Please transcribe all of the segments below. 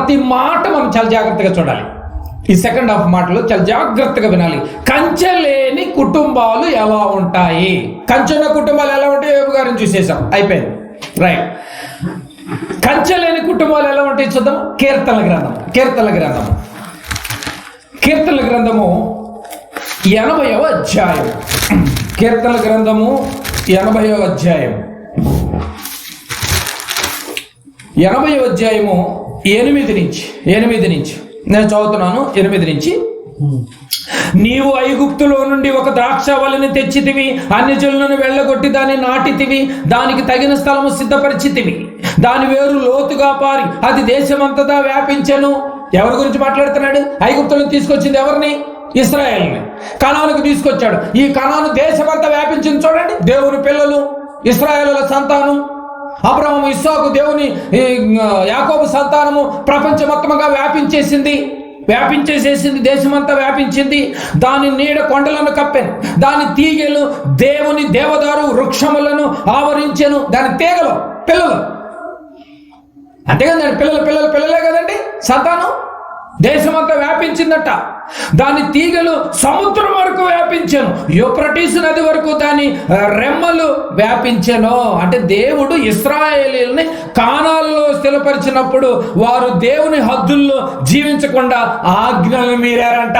ప్రతి మాట మనం చాలా జాగ్రత్తగా చూడాలి. ఈ సెకండ్ హాఫ్ మాటలో చాలా జాగ్రత్తగా వినాలి. కంచె లేని కుటుంబాలు ఎలా ఉంటాయి, కంచె ఉన్న కుటుంబాలు ఎలా ఉంటాయి యోబు గారిని చూసేసాం, అయిపోయింది. రైట్. కంచె లేని కుటుంబాలు ఎలా ఉంటాయి చూద్దాం. కీర్తనల గ్రంథము 80వ అధ్యాయం. కీర్తనల గ్రంథము 80వ అధ్యాయం 8 నుంచి నేను చదువుతున్నాను. 8 నుంచి. నీవు ఐగుప్తులో నుండి ఒక ద్రాక్షవల్లిని తెచ్చితివి, అన్ని జనులను వెళ్ళగొట్టి దాన్ని నాటితివి, దానికి తగిన స్థలము సిద్ధపరిచితివి, దాని వేరు లోతుగా పారి అది దేశమంతటా వ్యాపించెను. ఎవరి గురించి మాట్లాడుతున్నాడు? ఐగుప్తులను తీసుకొచ్చింది ఎవరిని? ఇశ్రాయేలుని. కనానుకు తీసుకొచ్చాడు. ఈ కనాను దేశమంతా వ్యాపించింది. చూడండి, దేవుని పిల్లలు, ఇశ్రాయేలుల సంతానం, అబ్రహాము, ఇస్సాకు, దేవుని యాకోబు సంతానము ప్రపంచం మొత్తముగా వ్యాపించేసేసింది, దేశమంతా వ్యాపించింది. దాని నీడ కొండలను కప్పెను, దాని తీగెలు దేవుని దేవదారు వృక్షములను ఆవరించెను. దాని తీగలు పిల్లలు, అంతేకాదు పిల్లలే కదండి సంతానం. దేశమంతా వ్యాపించిందట. దాని తీగలు సముద్రం వరకు వ్యాపించెను, యూఫ్రటీసు నది వరకు దాని రెమ్మలు వ్యాపించెను. అంటే దేవుడు ఇశ్రాయేలీయుల్ని కానాలలో స్థిరపరిచినప్పుడు వారు దేవుని హద్దుల్లో జీవించకుండా ఆజ్ఞలు మీరారంట.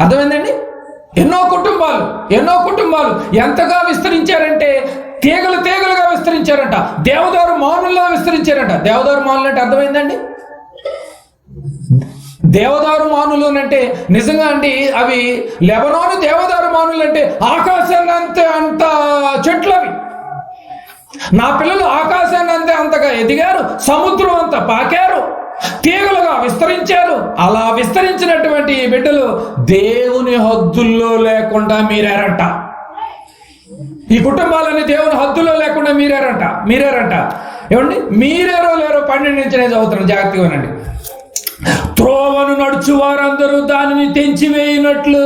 అర్థమైందండి? ఎన్నో కుటుంబాలు ఎంతగా విస్తరించారంటే తీగలుగా విస్తరించారంట. దేవదారు మానుల్లో విస్తరించారంట. దేవదారు మానులు అంటే అర్థమైందండి? దేవదారు మానులు అంటే నిజంగా అండి, అవి లెబనోను దేవదారు మానులు అంటే ఆకాశాన్ని అంత చెట్లు అవి. నా పిల్లలు ఆకాశాన్ని అంతగా ఎదిగారు, సముద్రం అంతా పాకారు, తీగలుగా విస్తరించారు. అలా విస్తరించినటువంటి బిడ్డలు దేవుని హద్దుల్లో లేకుండా మీరారంట. ఈ కుటుంబాలని దేవుని హద్దులో లేకుండా మీరారంట. ఏమండి? మీరేరో లేరో 12 నుంచి నేను చదువుతున్నాను, జాగ్రత్తగా వినండి. త్రోవను నడుచు వారందరూ దానిని తెంచివేయినట్లు.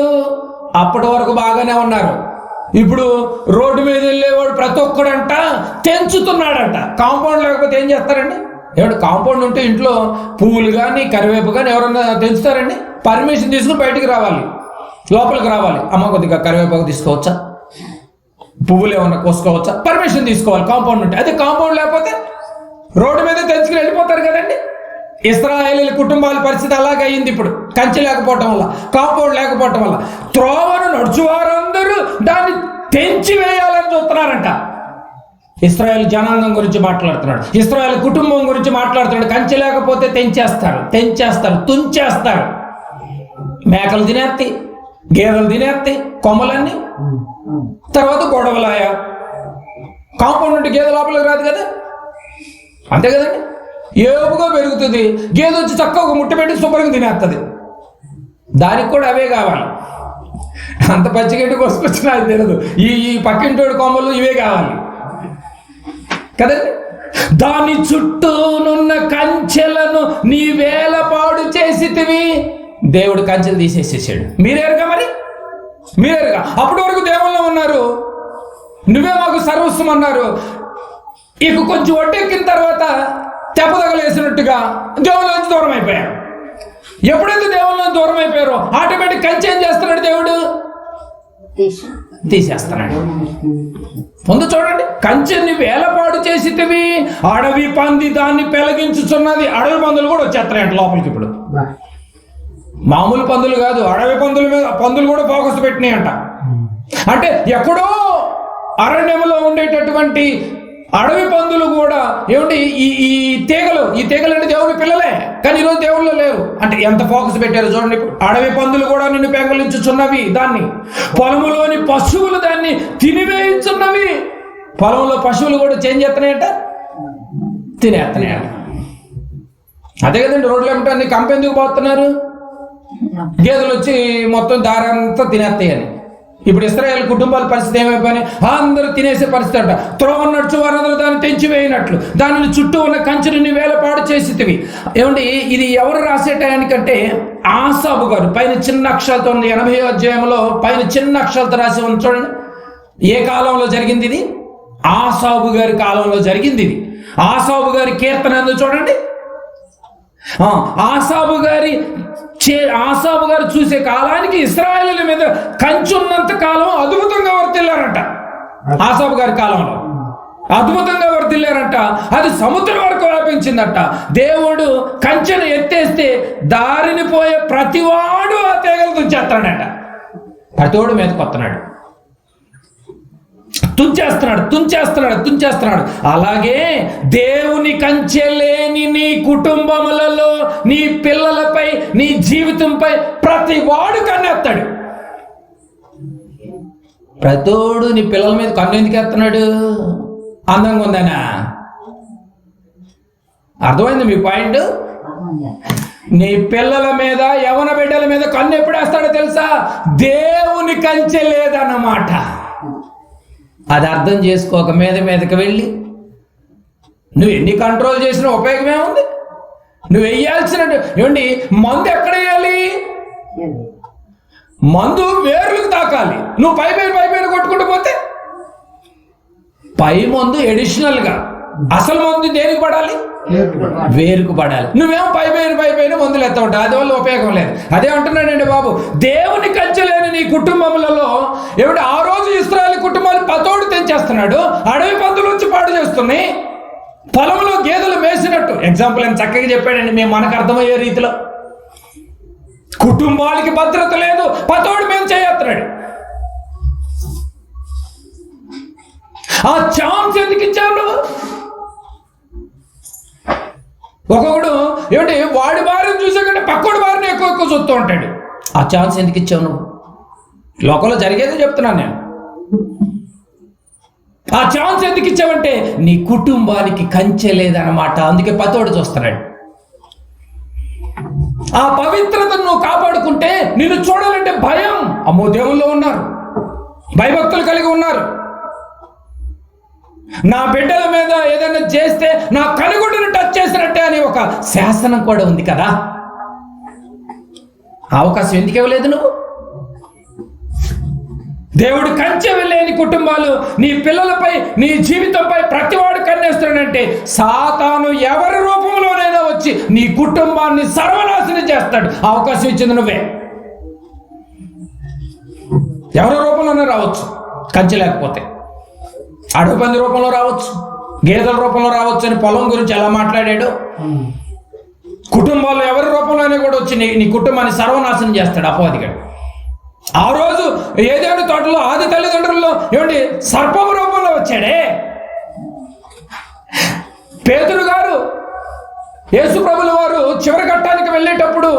అప్పటి వరకు బాగానే ఉన్నారు. ఇప్పుడు రోడ్డు మీద వెళ్ళేవాడు ప్రతి ఒక్కడంట తెంచుతున్నాడంట. కాంపౌండ్ లేకపోతే ఏం చేస్తారండి? ఏమంటే కాంపౌండ్ ఉంటే ఇంట్లో పువ్వులు కానీ కరివేపు కానీ ఎవరన్నా తెంచుతారండి? పర్మిషన్ తీసుకుని బయటికి రావాలి, లోపలికి రావాలి. అమ్మ కొద్దిగా కరివేపాకు తీసుకోవచ్చా, పువ్వులు ఏమన్నా కోసుకోవచ్చా, పర్మిషన్ తీసుకోవాలి కాంపౌండ్ ఉంటే. అదే కాంపౌండ్ లేకపోతే రోడ్డు మీద తెంచుకుని వెళ్ళిపోతారు కదండి. ఇశ్రాయేలీయుల కుటుంబాల పరిస్థితి అలాగే అయింది. ఇప్పుడు కంచె లేకపోవటం వల్ల, కాంపౌండ్ లేకపోవటం వల్ల త్రోవను నడుచువారందరూ దాన్ని తెంచివేయాలని చూస్తున్నారంట. ఇశ్రాయేల్ జనాంగం గురించి మాట్లాడుతున్నాడు, ఇశ్రాయేల్ కుటుంబం గురించి మాట్లాడుతున్నాడు. కంచె లేకపోతే తెంచేస్తారు, తుంచేస్తారు. మేకలు తినేస్తాయి, గేదెలు తినేస్తాయి కొమ్మలన్నీ. తర్వాత గొడవలాయ. కాంపౌండ్ ఉంటే గేదె లోపలికి రాదు కదా, అంతే కదండి. ఏపుగా పెరుగుతుంది, గేదె వచ్చి చక్కగా ఒక ముట్ట పెట్టి శుభ్రంగా తినేస్తుంది. దానికి కూడా అవే కావాలి. అంత పచ్చిగడ్డి కోసుకొచ్చినా అది తినదు. ఈ పక్కింటోడి కొమ్మలు ఇవే కావాలి కదండి. దాని చుట్టూనున్న కంచెలను నీ వేలపాడు చేసితివి. దేవుడు కంచెలు తీసేసేసాడు. మీరేరుగా అప్పటి వరకు దేవుల్లో ఉన్నారు, నువ్వే మాకు సర్వస్వం అన్నారు. ఇక కొంచెం ఒడ్డెక్కిన తర్వాత తెప్పదగలేసినట్టుగా దేవుళ్ళలోంచి దూరం అయిపోయారు. ఎప్పుడైతే దేవుళ్ళలోంచి దూరం అయిపోయారో ఆటోమేటిక్ కంచె ఏం చేస్తున్నాడు? దేవుడు తీసేస్తున్నాడు. ముందు చూడండి, కంచెని వేలపాడు చేసితివి, అడవి పంది దాన్ని పెలగించుచున్నది. అడవి పందులు కూడా వచ్చేస్తాయంట లోపలికి. ఇప్పుడు మామూలు పందులు కాదు, అడవి పందుల మీద పందులు కూడా ఫోకస్ పెట్టినాయంట. అంటే ఎక్కడో అరణ్యంలో ఉండేటటువంటి అడవి పందులు కూడా ఏమిటి ఈ తీగలు అంటే దేవుని పిల్లలే, కానీ ఈరోజు దేవుళ్ళు లేరు. అంటే ఎంత ఫోకస్ పెట్టారు చూడండి. అడవి పందులు కూడా నిన్ను పెంగలించుచున్నవి, దాన్ని పొలములోని పశువులు దాన్ని తినివేయించున్నవి. పొలంలో పశువులు కూడా చేంజ్ చేస్తున్నాయంట, తినేస్తున్నాయంట. అదే కదండి, రోడ్లు ఏమిటో అన్ని కంపెనీకి పోతున్నారు. గేదెలు వచ్చి మొత్తం దారంతా తినేస్తాయని. ఇప్పుడు ఇశ్రాయేల్ కుటుంబాల పరిస్థితి ఏమైపోయినాయి? అందరూ తినేసే పరిస్థితి అంట. త్రోవ నడుచు వారందరూ దాన్ని తెంచివేయినట్లు దానిని చుట్టూ ఉన్న కంచెని వేలపాడు చేసితివి. ఏమండి, ఇది ఎవరు రాసే టయానికంటే ఆసాబు గారు పైన చిన్న అక్షరాలతో ఉంది. 80వ అధ్యాయంలో పైన చిన్న అక్షరాలతో రాసి ఉంది చూడండి. ఏ కాలంలో జరిగింది ఇది? ఆసాబు గారి కాలంలో జరిగింది ఇది. ఆసాబు గారి కీర్తన ఎందుకు చూడండి. ఆసాబు గారు చూసే కాలానికి ఇశ్రాయేలీయుల మీద కంచున్నంత కాలం అద్భుతంగా వర్తిల్లారంట. ఆసాబు గారి కాలంలో అద్భుతంగా వర్తిల్లారంట. అది సముద్రం వరకు వ్యాపించిందట. దేవుడు కంచెను ఎత్తేస్తే దారిని పోయే ప్రతివాడు ఆ తీగలు తుంచేస్తాడట. ప్రతివాడు మీదకి వస్తున్నాడు, తుంచేస్తున్నాడు. అలాగే దేవుని కంచె లేని నీ కుటుంబములలో, నీ పిల్లలపై, నీ జీవితంపై ప్రతి వాడు కన్నెత్తాడు. ప్రతోడు నీ పిల్లల మీద కన్ను ఎందుకు ఎత్తున్నాడు? అందంగా ఉందనా? అర్థమైంది మీ పాయింట్? నీ పిల్లల మీద, యవన బిడ్డల మీద కన్ను ఎప్పుడు వేస్తాడో తెలుసా? దేవుని కంచె లేదన్నమాట. అది అర్థం చేసుకోక మీదకి వెళ్ళి నువ్వు ఎన్ని కంట్రోల్ చేసినా ఉపయోగమే ఉంది. నువ్వు వేయాల్సినట్టు ఏమండి, మందు ఎక్కడ వేయాలి? మందు వేర్లకు తాకాలి. నువ్వు పై పైన కొట్టుకుంటూ పోతే పై మందు ఎడిషనల్ గా, అసలు మందు దేనికి పడాలి? వేరుకు పడాలి. నువ్వేమో పై పైన మందులు ఎత్త ఉంటావు, అది వల్ల ఉపయోగం లేదు. అదే అంటున్నాడండి బాబు, దేవుని కంచె లేని నీ కుటుంబములలో ఏమిటి ఆ రోజు ఇశ్రాయేలు కుటుంబాలు పతోడు తెంచేస్తున్నాడు. అడవి పందులు వచ్చి పాడు చేస్తున్నాయి, పొలంలో గేదెలు మేసినట్టు. ఎగ్జాంపుల్ అని చక్కగా చెప్పాడండి, మేము మనకు అర్థమయ్యే రీతిలో. కుటుంబాలకి భద్రత లేదు, పతోడు మేము చేస్తున్నాడు. ఆ ఛాన్స్ ఎందుకు ఇచ్చావు నువ్వు? ఒక్కొక్కడు ఏమిటి వాడి భార్యను చూసే కంటే పక్కోడి భార్యను ఎక్కువ చూస్తూ ఉంటాడు. ఆ ఛాన్స్ ఎందుకు ఇచ్చావు నువ్వు? లోకంలో జరిగేదే చెప్తున్నాను నేను. ఆ ఛాన్స్ ఎందుకు ఇచ్చావంటే నీ కుటుంబానికి కంచె లేదన్నమాట. అందుకే పతోడు చూస్తున్నాడు. ఆ పవిత్రతను నువ్వు కాపాడుకుంటే నిన్ను చూడాలంటే భయం. అమ్మో, దేవుల్లో ఉన్నారు, భయభక్తులు కలిగి ఉన్నారు. నా బిడ్డల మీద ఏదైనా చేస్తే నా కనుగుడ్డును టచ్ చేసినట్టే అని ఒక శాసనం కూడా ఉంది కదా. అవకాశం ఎందుకు ఇవ్వలేదు నువ్వు? దేవుడు కంచె లేని కుటుంబాలు, నీ పిల్లలపై, నీ జీవితంపై ప్రతివాడు కన్నేస్తున్నాడంటే సాతాను ఎవరి రూపంలోనైనా వచ్చి నీ కుటుంబాన్ని సర్వనాశనం చేస్తాడు. అవకాశం ఇచ్చింది నువ్వే. ఎవరి రూపంలోనే రావచ్చు, కంచె లేకపోతే. అడవి పంది రూపంలో రావచ్చు, గేదెల రూపంలో రావచ్చు అని పొలం గురించి ఎలా మాట్లాడాడు. కుటుంబాల్లో ఎవరి రూపంలోనే కూడా వచ్చి నీ కుటుంబాన్ని సర్వనాశనం చేస్తాడు అపవాదిగాడు. ఆ రోజు ఏదేడు తోటలో ఆది తల్లిదండ్రుల్లో ఏమిటి సర్పం రూపంలో వచ్చాడే. పేతురు గారు యేసు ప్రభుల వారు చివరి ఘట్టానికి వెళ్ళేటప్పుడు,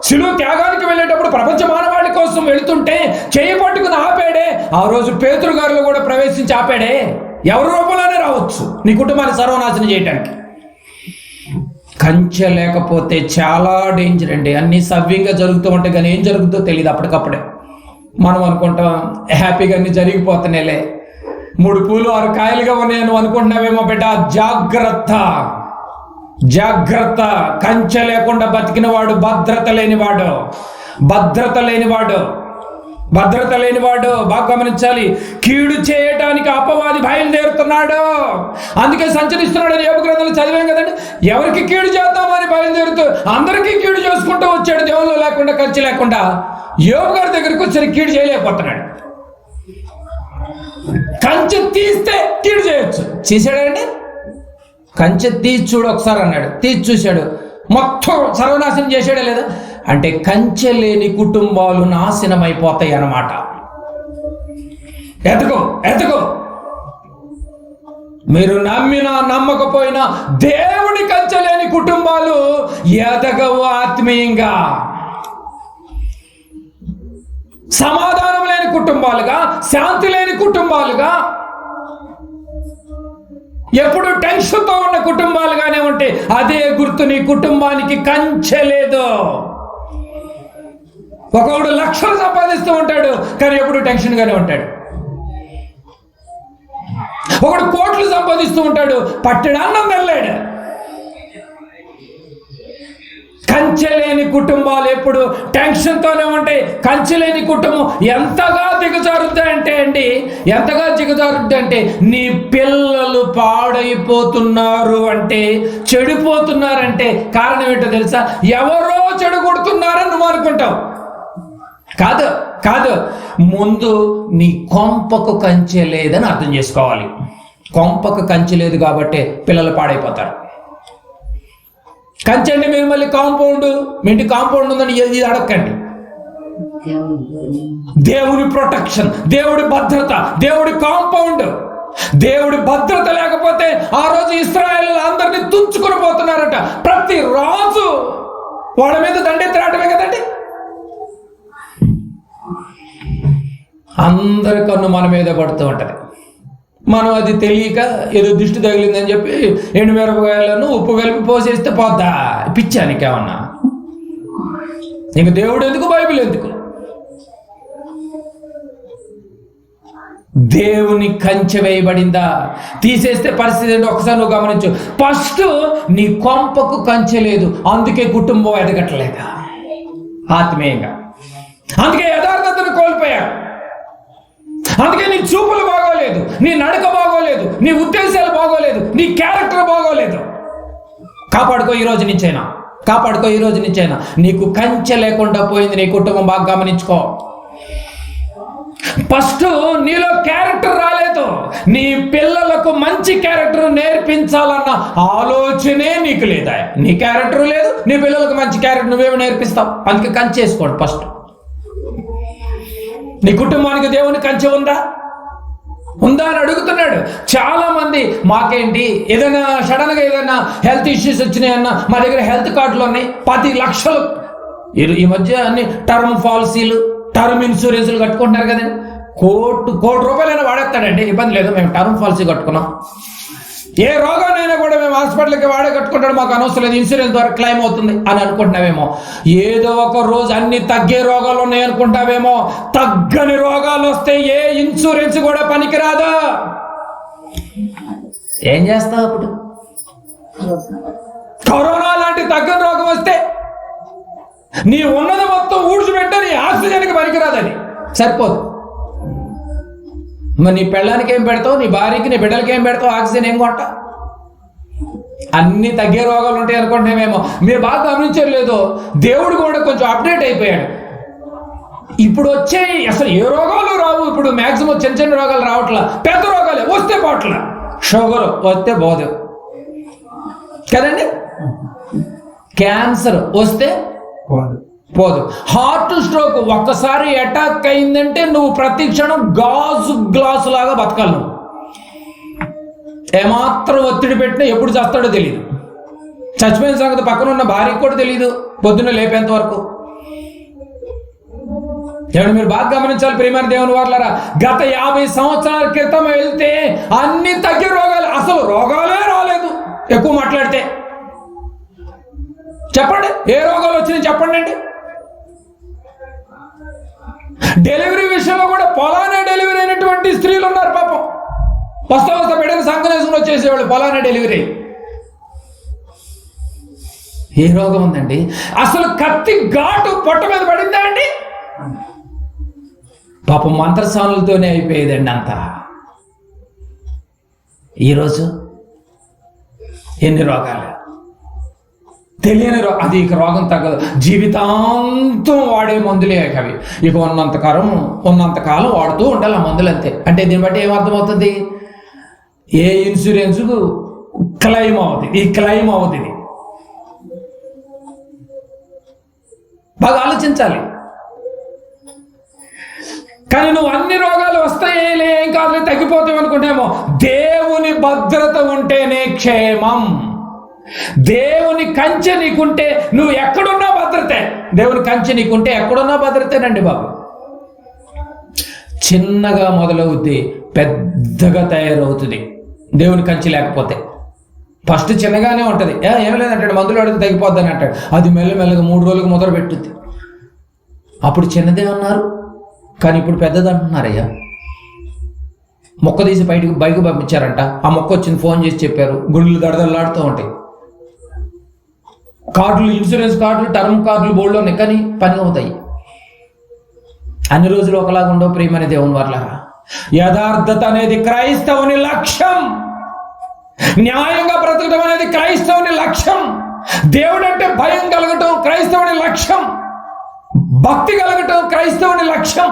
శిలువ త్యాగానికి వెళ్ళేటప్పుడు ప్రపంచ మానవాళి కోసం వెళుతుంటే చేయి పట్టుకుని ఆపాడే. ఆ రోజు పేతురు గారిలో కూడా ప్రవేశించి ఆపాడే. ఎవరి రూపంలోనే రావచ్చు నీ కుటుంబాన్ని సర్వనాశనం చేయడానికి. కంచె లేకపోతే చాలా డేంజర్ అండి. అన్ని సవ్యంగా జరుగుతూ ఉంటాయి, కానీ ఏం జరుగుతుందో తెలియదు అప్పటికప్పుడే. మనం అనుకుంటాం హ్యాపీగా అన్ని జరిగిపోతున్నాయిలే, 3 పూలు 6 కాయలుగా ఉన్నాయని అనుకుంటున్నావేమో బిడ్డ. జాగ్రత్త, జాగ్రత్త. కంచె లేకుండా బతికిన వాడు భద్రత లేనివాడు. బాగా గమనించాలి. కీడు చేయడానికి అపవాది బయలుదేరుతున్నాడు. అందుకే సంచరిస్తున్నాడు అని యోబు గ్రంథంలో చదివాం కదండి. ఎవరికి కీడు చేద్దామని బయలుదేరుతూ అందరికీ కీడు చేసుకుంటూ వచ్చాడు. దేవుళ్ళు లేకుండా, కంచె లేకుండా. యోబు గారి దగ్గరికి వచ్చి కీడు చేయలేకపోతున్నాడు. కంచె తీస్తే కీడు చేయొచ్చు. చేశాడండి. కంచె తీసి చూడు ఒకసారి అన్నాడు. తీసి చూశాడు, మొత్తం సర్వనాశనం చేశాడే లేదా అంటే కంచె లేని కుటుంబాలు నాశనం అయిపోతాయి అన్నమాట. ఎతకో మీరు నమ్మినా నమ్మకపోయినా దేవుని కంచె లేని కుటుంబాలు ఎదగవు ఆత్మీయంగా. సమాధానం లేని కుటుంబాలుగా, శాంతి లేని కుటుంబాలుగా, ఎప్పుడు టెన్షన్తో ఉన్న కుటుంబాలుగానే ఉంటే అదే గుర్తు నీ కుటుంబానికి కంచె లేదు. ఒకడు లక్షలు సంపాదిస్తూ ఉంటాడు కానీ ఎప్పుడు టెన్షన్గానే ఉంటాడు. ఒకడు కోట్లు సంపాదిస్తూ ఉంటాడు, పట్టెడు అన్నం వెళ్ళాడు. కంచె కంచె లేని కుటుంబాలు ఎప్పుడు టెన్షన్తోనే ఉంటాయి. కంచె లేని కుటుంబం ఎంతగా దిగజారుద్దంటే నీ పిల్లలు పాడైపోతున్నారు అంటే, చెడిపోతున్నారంటే కారణం ఏంటో తెలుసా? ఎవరో చెడగొడుతున్నారని నువ్వు అనుకుంటావు. కాదు, ముందు నీ కొంపకు కంచె లేదని అర్థం చేసుకోవాలి. కొంపకు కంచె లేదు కాబట్టి పిల్లలు పాడైపోతారు. కంచె అంటే మీరు మళ్ళీ కాంపౌండ్, మీ ఇంటి కాంపౌండ్ ఉందని ఇది అడగండి. దేవుని ప్రొటెక్షన్, దేవుడి భద్రత, దేవుడి కాంపౌండ్. దేవుడి భద్రత లేకపోతే ఆ రోజు ఇశ్రాయేలు అందరినీ తుంచుకొని పోతున్నారట. ప్రతి రాజు వాళ్ళ మీద దండెత్తి రావటమే కదండి. అందరి కన్ను మన మీద పడుతూ ఉంటది. మనం అది తెలియక ఏదో దిష్టి తగిలిందని చెప్పి ఎండుమిరపకాయలను ఉప్పు కలిపి పోసేస్తే పోద్దా? పిచ్చానికేమన్నా? ఇంక దేవుడు ఎందుకు, బైబిల్ ఎందుకు? దేవుని కంచె వేయబడిందా? తీసేస్తే పరిస్థితి ఏంటో ఒకసారి నువ్వు గమనించు. ఫస్ట్ నీ కొంపకు కంచె లేదు, అందుకే కుటుంబం ఎదగట్లేదా ఆత్మీయంగా. అందుకే యథార్థతను కోల్పోయాడు. అందుకే నీ చూపులు బాగోలేదు, నీ నడక బాగోలేదు, నీ ఉద్దేశాలు బాగోలేదు, నీ క్యారెక్టర్ బాగోలేదు. కాపాడుకో ఈ రోజు నుంచైనా. నీకు కంచె లేకుండా పోయింది నీ కుటుంబం. బాగా గమనించుకో. ఫస్ట్ నీలో క్యారెక్టర్ రాలేదు. నీ పిల్లలకు మంచి క్యారెక్టర్ నేర్పించాలన్న ఆలోచనే నీకు లేదా. నీ క్యారెక్టర్ లేదు, నీ పిల్లలకు మంచి క్యారెక్టర్ నువ్వేమి నేర్పిస్తావు? అందుకే కంచె వేసుకోండి ఫస్ట్. నీ కుటుంబానికి దేవుని కంచె ఉందా అని అడుగుతున్నాడు. చాలా మంది మాకేంటి, ఏదైనా సడన్ గా ఏదైనా హెల్త్ ఇష్యూస్ వచ్చినాయన్నా మా దగ్గర హెల్త్ కార్డులు ఉన్నాయి, 10 లక్షలు. ఈ మధ్య అన్ని టర్మ్ పాలసీలు, టర్మ్ ఇన్సూరెన్స్లు కట్టుకుంటున్నారు కదండి. కోటి రూపాయలైనా వాడేస్తాడండి, ఇబ్బంది లేదు, మేము టర్మ్ పాలసీ కట్టుకున్నాం. ఏ రోగానైనా కూడా మేము హాస్పిటల్కి వాడే కట్టుకుంటాడు, మాకు అనవసరం లేదు, ఇన్సూరెన్స్ ద్వారా క్లెయిమ్ అవుతుంది అని అనుకుంటున్నావేమో. ఏదో ఒక రోజు అన్ని తగ్గే రోగాలు ఉన్నాయి అనుకుంటావేమో. తగ్గని రోగాలు వస్తే ఏ ఇన్సూరెన్స్ కూడా పనికిరాదు. ఏం చేస్తావు అప్పుడు? కరోనా లాంటి తగ్గని రోగం వస్తే నీ ఉన్నది మొత్తం ఊడ్చిపెట్టే నీ ఆక్సిజన్కి పనికిరాదని సరిపోదు. మరి నీ పెళ్ళానికి ఏం పెడతావు, నీ భార్యకి, నీ బిడ్డలకి ఏం పెడతావు? ఆక్సిజన్ ఏం కొంట? అన్ని తగ్గే రోగాలు ఉంటాయి అనుకుంటున్నామేమో. మీరు బాగా గమనించలేదు, దేవుడు కూడా కొంచెం అప్డేట్ అయిపోయాడు. ఇప్పుడు వచ్చే అసలు ఏ రోగాలు రావు. ఇప్పుడు మ్యాక్సిమం చిన్న రోగాలు రావట్లా, పెద్ద రోగాలే వస్తే పోట్ల. షుగర్ వస్తే పోదు కదండి, క్యాన్సర్ వస్తే పోదు, హార్ట్ స్ట్రోక్ ఒక్కసారి అటాక్ అయిందంటే నువ్వు ప్రతి క్షణం గ్లాసు లాగా బతకాలి. నువ్వు ఏమాత్రం ఒత్తిడి పెట్టినా ఎప్పుడు చేస్తాడో తెలియదు. చచ్చిపోయిన సంగతి పక్కన ఉన్న భార్యకు కూడా తెలియదు పొద్దున్న లేపేంత వరకు. ఏమంటే మీరు బాగా గమనించాలి ప్రియమైన దేవుని వారలారా. గత 50 సంవత్సరాల క్రితం వెళ్తే అన్ని తగ్గే రోగాలు, అసలు రోగాలే రాలేదు. ఎక్కువ మాట్లాడితే చెప్పండి, ఏ రోగాలు వచ్చినాయి చెప్పండి అండి. డెలివరీ విషయంలో కూడా పొలానే డెలివరీ అయినటువంటి స్త్రీలు ఉన్నారు పాపం. వస్తా బిడ్డను సంకనేసుకుని వచ్చేసేవాళ్ళు పొలానే డెలివరీ. ఏ రోగం ఉందండి? అసలు కత్తి ఘాటు పొట్ట మీద పడిందా అండి? పాపం మంత్రసానులతోనే అయిపోయేదండి అంతా. ఈరోజు ఎన్ని రోగాలు, తెలియని అది ఇక రోగం తగ్గదు. జీవితాంతం వాడే మందులే అవి. ఇక ఉన్నంతకాలం వాడుతూ ఉండాలి ఆ మందులు, అంతే. అంటే దీన్ని బట్టి ఏమర్థమవుతుంది? ఏ ఇన్సూరెన్స్ క్లెయిమ్ అవుతుంది, ఈ క్లెయిమ్ అవుతుంది. బాగా ఆలోచించాలి. కానీ నువ్వు అన్ని రోగాలు వస్తాయిలే, ఏం కాదులే, తగ్గిపోతావు అనుకుంటేమో. దేవుని భద్రత ఉంటేనే క్షేమం. దేవుని కంచె నీకుంటే నువ్వు ఎక్కడున్నా భద్రతే. దేవుని కంచె నీకుంటే ఎక్కడున్నా భద్రతేనండి బాబు. చిన్నగా మొదలవుద్ది, పెద్దగా తయారవుతుంది దేవుని కంచె లేకపోతే. ఫస్ట్ చిన్నగానే ఉంటుంది, ఏం లేదంటాడు, మందులు అడిగితే తగ్గిపోద్దని అంటాడు. అది మెల్లమెల్లగా 3 రోజులకు మొదలు పెట్టుద్ది. అప్పుడు చిన్నదే అన్నారు, కానీ ఇప్పుడు పెద్దది అంటున్నారయ్యా. మొక్క తీసి బయటకు పంపించారంట. ఆ మొక్క వచ్చింది, ఫోన్ చేసి చెప్పారు, గుండెలు దడదల్లాడుతూ ఉంటాయి. కార్డులు, ఇన్సూరెన్స్ కార్డులు, టర్మ్ కార్డులు బోర్డులో ఉన్నాయి, కానీ పని అవుతాయి. అన్ని రోజులు ఒకలాగా ఉండవు ప్రియమైన దేవుని వర్లారా. యథార్థత అనేది క్రైస్తవుని లక్ష్యం. న్యాయంగా బ్రతకడం అనేది క్రైస్తవుని లక్ష్యం. దేవుడు అంటే భయం కలగటం క్రైస్తవుని లక్ష్యం. భక్తి కలగటం క్రైస్తవుని లక్ష్యం.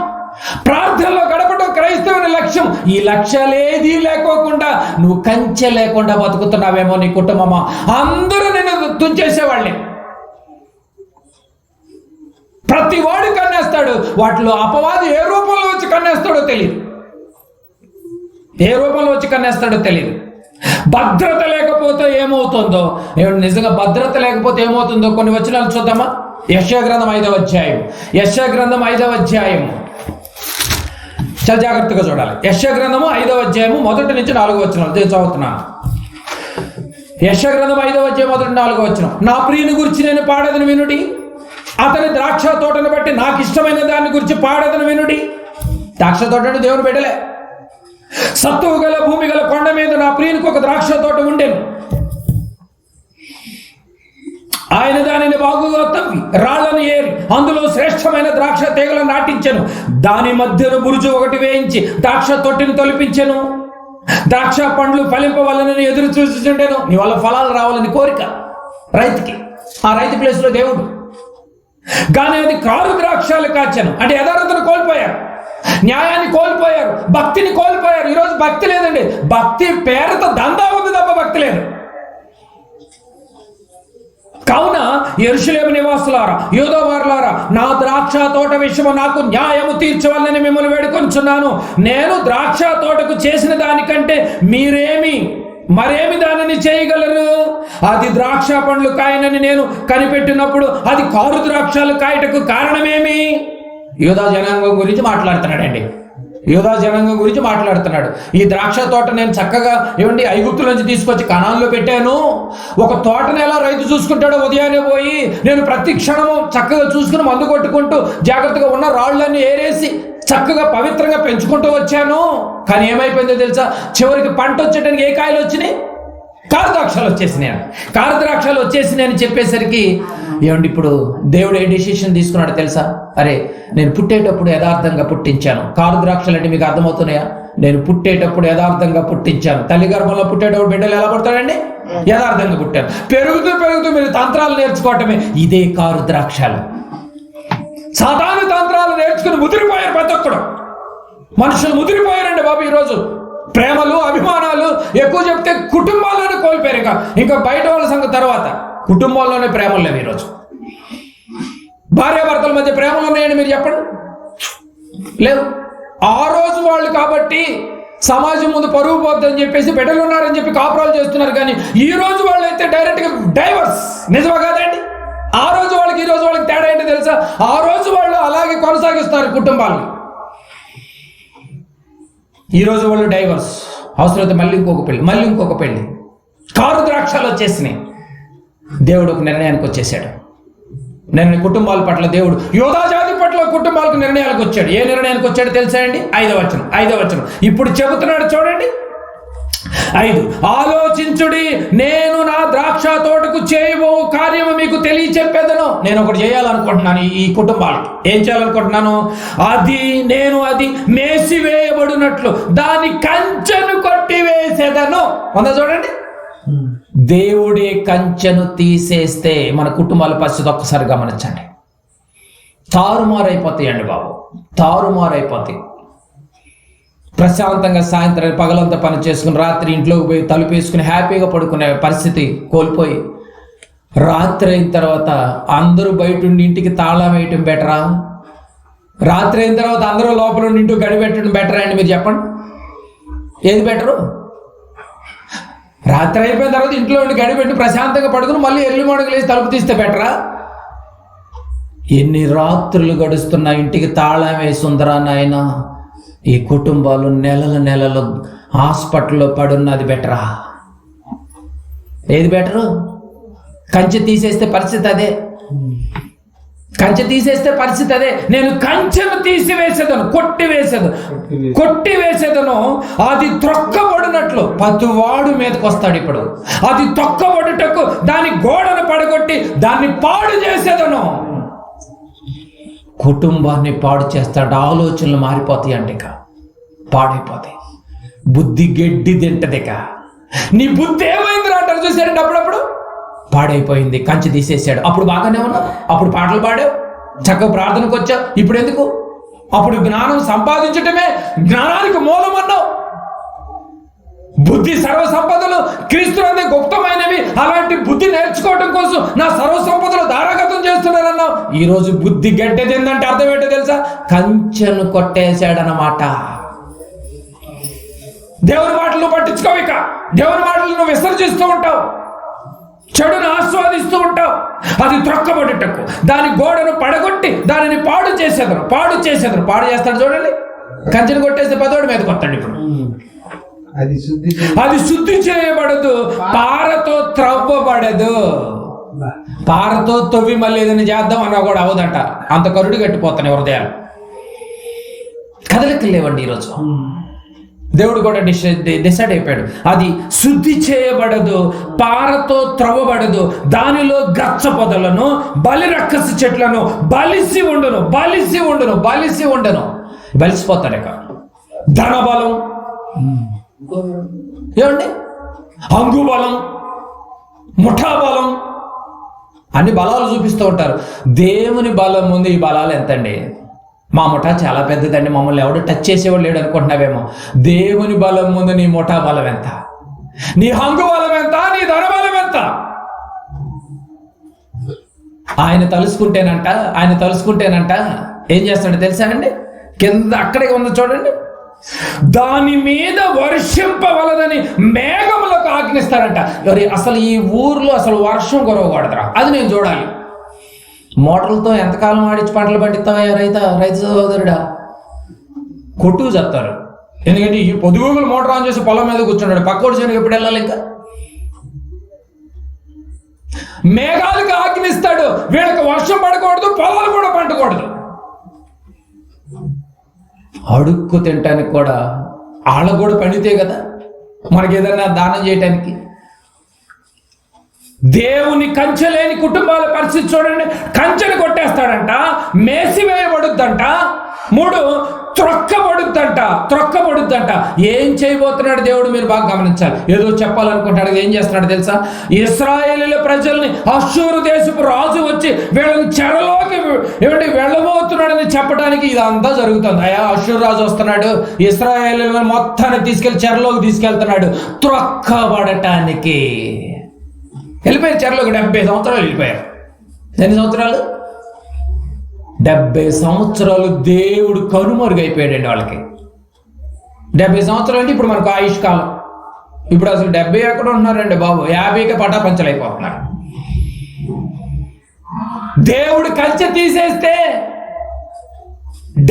ప్రార్థనలో గడపటం క్రైస్తవుని లక్ష్యం. ఈ లక్ష్యాలేది లేకోకుండా నువ్వు కంచె లేకుండా బతుకుతున్నావేమో నీ కుటుంబమా, అందరూ నేను తుంచేసేవాళ్ళే. ప్రతి వాడు కన్నేస్తాడు. వాటిలో అపవాది ఏ రూపంలో వచ్చి కన్నేస్తాడో తెలియదు. ఏ రూపంలో వచ్చి కన్నేస్తాడో తెలియదు. భద్రత లేకపోతే ఏమవుతుందో, నిజంగా భద్రత లేకపోతే ఏమవుతుందో కొన్ని వచనాలు చూద్దామా? యెషయా గ్రంథం 5వ అధ్యాయం. యెషయా గ్రంథం 5వ అధ్యాయం చాలా జాగ్రత్తగా చూడాలి. యెషయా గ్రంథము 5వ అధ్యాయము 1 నుంచి 4 వచనాలు చదువుతున్నాను. యెషయా గ్రంథం 5వ అధ్యాయం 1 నుంచి 4 వచనం. నా ప్రియుని గురించి నేను పాడేదని వినుడి, అతని ద్రాక్ష తోటను బట్టి నాకు ఇష్టమైన దాని గురించి పాడేదని వినుడి. ద్రాక్ష తోట అంటే దేవుని బిడ్డలే. సత్తువు గల భూమి గల కొండ మీద నా ప్రియునికి ఒక ద్రాక్ష తోట ఉండేను. ఆయన దానిని బాగుగా తవ్వి రాళ్లను ఏరి అందులో శ్రేష్టమైన ద్రాక్ష తీగలను నాటించెను. దాని మధ్యను బురుజు ఒకటి వేయించి ద్రాక్ష తొట్టిని తొలిపించెను. ద్రాక్ష పండ్లు ఫలింపవలనని ఎదురు చూస్తుండేను. నీ వల్ల ఫలాలు రావాలని కోరిక రైతుకి. ఆ రైతు ప్లేస్ లో దేవుడు. కానీ అది కారు ద్రాక్షాలు కాచాను. అంటే యథార్థతను కోల్పోయారు, న్యాయాన్ని కోల్పోయారు, భక్తిని కోల్పోయారు. ఈరోజు భక్తి లేదండి. భక్తి పేరుతో దందా ఉంది తప్ప భక్తి లేదు. కావున యెరూషలేము నివాసులారా, యూదావారులారా, నా ద్రాక్ష తోట విషయము నాకు న్యాయము తీర్చవాలని మిమ్మల్ని వేడుకొంచున్నాను. నేను ద్రాక్ష తోటకు చేసిన దానికంటే మరేమి దానిని చేయగలరు? అది ద్రాక్ష పండ్లు కాయనని నేను కనిపెట్టినప్పుడు అది కారు ద్రాక్షాలు కాయటకు కారణమేమి? యూదా జనాంగం గురించి మాట్లాడుతున్నాడండి. యూదా జనాంగం గురించి మాట్లాడుతున్నాడు. ఈ ద్రాక్ష తోట నేను చక్కగా ఐగుప్తు నుంచి తీసుకొచ్చి కనాన్లో పెట్టాను. ఒక తోటను ఎలా రైతు చూసుకుంటాడో ఉదయాన్నే పోయి నేను ప్రతి క్షణము చక్కగా చూసుకుని మందు కొట్టుకుంటూ జాగ్రత్తగా ఉన్న రాళ్ళన్నీ ఏరేసి చక్కగా పవిత్రంగా పెంచుకుంటూ వచ్చాను. కానీ ఏమైపోయిందో తెలుసా? చివరికి పంట వచ్చేటానికి ఏ కాయలు వచ్చినాయి? కారు ద్రాక్షాలు వచ్చేసినాయి. కారు ద్రాక్షాలు వచ్చేసినాయి అని చెప్పేసరికి ఇప్పుడు దేవుడు ఏ డిసిషన్ తీసుకున్నాడు తెలుసా? అరే, నేను పుట్టేటప్పుడు యథార్థంగా పుట్టించాను. కారు ద్రాక్షలు అంటే మీకు అర్థమవుతున్నాయా? నేను పుట్టేటప్పుడు యథార్థంగా పుట్టించాను. తల్లి గర్భంలో పుట్టేటప్పుడు బిడ్డలు ఎలా పుడతాడండి? యథార్థంగా పుట్టాను. పెరుగుతూ పెరుగుతూ మీరు తంత్రాలు నేర్చుకోవటమే ఇదే కారు ద్రాక్షాలు. సాధారణ తంత్రాలు నేర్చుకుని ముదిరిపోయారు. ప్రతి ఒక్కడు మనుషులు ముదిరిపోయారండి బాబు. ఈరోజు ప్రేమలు, అభిమానాలు ఎక్కువ చెప్తే కుటుంబాల్లోనే కోల్పోయారు. ఇంకా బయట వాళ్ళ సంగతి తర్వాత కుటుంబాల్లోనే ప్రేమలు లేవు. ఈరోజు భార్యాభర్తల మధ్య ప్రేమలు ఉన్నాయండి మీరు చెప్పండి? లేవు. ఆ రోజు వాళ్ళు కాబట్టి సమాజం ముందు పరువు పోద్దని చెప్పేసి బిడ్డలు ఉన్నారని చెప్పి కాపురాలు చేస్తున్నారు. కానీ ఈ రోజు వాళ్ళు అయితే డైరెక్ట్గా డైవర్స్. నిజమా కాదండి? ఆ రోజు వాళ్ళకి ఈ రోజు వాళ్ళకి తేడా ఏంటో తెలుసా? ఆ రోజు వాళ్ళు అలాగే కొనసాగిస్తారు కుటుంబాలు. ఈ రోజు వాళ్ళు డైవర్స్. అవసరమైతే మళ్ళీ ఇంకొక పెళ్లి. కారు ద్రాక్షాలు వచ్చేసినాయి. దేవుడు ఒక నిర్ణయానికి వచ్చేసాడు. కుటుంబాల పట్ల దేవుడు యోధా జాతి పట్ల కుటుంబాలకు నిర్ణయాలకు వచ్చాడు. ఏ నిర్ణయానికి వచ్చాడు తెలుసా అండి? 5వ వచనం ఇప్పుడు చెబుతున్నాడు చూడండి. 5 ఆలోచించుడి, నేను నా ద్రాక్ష తోటకు చేయబో కార్యము మీకు తెలియచెప్పేదను. నేను ఒకటి చేయాలనుకుంటున్నాను. ఈ కుటుంబాలకి ఏం చేయాలనుకుంటున్నాను? అది మేసివేయబడినట్లు దాని కంచెను కొట్టివేసేదను. ఉందా చూడండి. దేవుడే కంచెను తీసేస్తే మన కుటుంబాల పరిస్థితి ఒక్కసారి గమనించండి. తారుమారైపోతాయండి బాబు, తారుమారైపోతాయి. ప్రశాంతంగా సాయంత్రం పగలంతా పని చేసుకుని రాత్రి ఇంట్లోకి పోయి తలుపు వేసుకుని హ్యాపీగా పడుకునే పరిస్థితి కోల్పోయి రాత్రి అయిన తర్వాత అందరూ బయట ఉండి ఇంటికి తాళం వేయటం బెటరా? రాత్రి అయిన తర్వాత అందరూ లోపల ఉండి ఇంటికి గడిపెట్టడం బెటరా అండి? మీరు చెప్పండి, ఏది బెటరు? రాత్రి అయిపోయిన తర్వాత ఇంట్లో ఉండి గడిపెట్టి ప్రశాంతంగా పడుకుని మళ్ళీ ఎర్లీ మార్నింగ్ లేచి తలుపు తీస్తే బెటరా? ఎన్ని రాత్రులు గడుస్తున్నా ఇంటికి తాళం వేసి ఉందరా నాయన. ఈ కుటుంబాలు నెలలు హాస్పిటల్లో పడున్నది బెటరా? ఏది బెటరు? కంచె తీసేస్తే పరిస్థితి అదే. నేను కంచెను తీసివేసేదను, కొట్టివేసేదను. అది త్రొక్కబడినట్లు పతువాడు మీదకి వస్తాడు. ఇప్పుడు అది తొక్కబడుటకు దాని గోడను పడగొట్టి పడగొట్టి దాన్ని పాడు చేసేదను. కుటుంబాన్ని పాడు చేస్తాడు. ఆలోచనలు మారిపోతాయి అంటే ఇక పాడైపోతాయి. బుద్ధి గడ్డి తింటది. ఇక నీ బుద్ధి ఏమైందిరా అంటారు చూసారండి. అప్పుడప్పుడు పాడైపోయింది, కంచె తీసేసాడు. అప్పుడు బాగానే ఉన్నావు, అప్పుడు పాటలు పాడావు, చక్కగా ప్రార్థనకు వచ్చావు. ఇప్పుడు ఎందుకు? అప్పుడు జ్ఞానం సంపాదించటమే జ్ఞానానికి మూలం అన్నావు. బుద్ధి సర్వసంపదలు క్రీస్తునందే గుప్తమైనవి. అలాంటి బుద్ధి నేర్చుకోవడం కోసం నా సర్వసంపదలు ధారాగతం చేస్తున్నారన్నావు. ఈరోజు బుద్ధి గడ్డెదిందంటే అర్థం ఏంటో తెలుసా? కంచెను కొట్టేశాడనమాట. దేవుని మాటలు పట్టించుకోవు. ఇక దేవుని మాటలు నువ్వు విసర్జిస్తూ ఉంటావు, చెడును ఆస్వాదిస్తూ ఉంటావు. అది త్రొక్కబడుటకు దాని గోడను పడగొట్టి దానిని పాడు చేసేదను. పాడు చేస్తాడు చూడండి. కంచెను కొట్టేస్తే పదోడి మీద కొత్తాడు. ఇప్పుడు అది శుద్ధి చేయబడదు, పారతో త్రవ్వబడదు. పారతో తవ్వి మళ్ళీ ఏదైనా చేద్దాం అన్నా కూడా అవదంట. అంత కరుడు కట్టిపోతాయి హృదయాలు. కదలికలు లేవండి ఈరోజు. దేవుడు కూడా డిసైడ్ అయిపోయాడు. అది శుద్ధి చేయబడదు, పారతో త్రవ్వబడదు. దానిలో గచ్చ పొదలను, బలి రక్కసి చెట్లను బలిసి ఉండును. బలిసిపోతారు. ఇక ధనబలం, ఏమండి, హంగుబలం, ముఠాబలం, అన్ని బలాలు చూపిస్తూ ఉంటారు. దేవుని బలం ముందు ఈ బలాలు ఎంతండి? మా ముఠా చాలా పెద్దదండి, మమ్మల్ని ఎవడు టచ్ చేసేవాడు లేడు అనుకుంటున్నావేమో. దేవుని బలం ముందు నీ ముఠా బలం ఎంత? నీ హంగు బలం ఎంత? నీ ధనబలం ఎంత? ఆయన తలుసుకుంటేనంట ఏం చేస్తాడు తెలుసా అండి? కింద అక్కడికి ఉంది చూడండి. దాని మీద వర్షింపవలదని మేఘములకు ఆజ్ఞిస్తారంట. అసలు ఈ ఊర్లో అసలు వర్షం కురవకూడదురా, అది నేను చూడాలి. మోటార్లతో ఎంతకాలం ఆడించి పంటలు పండిస్తావా రైతు సోదరుడా? కొట్టుకు చేస్తారు. ఎందుకంటే ఈ పొదుగులు మోటార్ ఆన్ చేసి పొలం మీద కూర్చున్నాడు. పక్కోడి చేనుకు ఎప్పుడు వెళ్ళాలి? ఇంకా మేఘాలకు ఆజ్ఞిస్తాడు. వీళ్ళకి వర్షం పడకూడదు, పొలాలు కూడా పండకూడదు. అడుక్కు తినటానికి కూడా వాళ్ళకు కూడా పండితే కదా మనకి ఏదైనా దానం చేయటానికి. దేవుని కంచె లేని కుటుంబాల పరిస్థితి చూడండి. కంచెను కొట్టేస్తాడంట, మేసివేయబడుద్దంట. 3 త్రొక్కబడుద్దంట. ఏం చేయబోతున్నాడు దేవుడు? మీరు బాగా గమనించాలి. ఏదో చెప్పాలనుకుంటాడు, ఏం చేస్తున్నాడు తెలుసా? ఇశ్రాయేలీల ప్రజల్ని అష్షూరు దేశపు రాజు వచ్చి వీళ్ళని చెరలోకి వెళ్ళబోతున్నాడని చెప్పడానికి ఇదంతా జరుగుతుంది. అయ్యా, అష్షూరు రాజు వస్తున్నాడు, ఇశ్రాయేలీల మొత్తాన్ని తీసుకెళ్లి చెరలోకి తీసుకెళ్తున్నాడు. త్రొక్కబడటానికి వెళ్ళిపోయారు చెరలోకి. 70 సంవత్సరాలు వెళ్ళిపోయారు. ఎన్ని సంవత్సరాలు? 70 సంవత్సరాలు దేవుడు కనుమరుగైపోయాడండి వాళ్ళకి. 70 సంవత్సరాలు అంటే ఇప్పుడు మనకు ఆయుష్ కాలం. ఇప్పుడు అసలు 70 ఎక్కడ ఉంటున్నారండి బాబు? 50కి పటాపంచలైపోతున్నారు. దేవుడు కంచె తీసేస్తే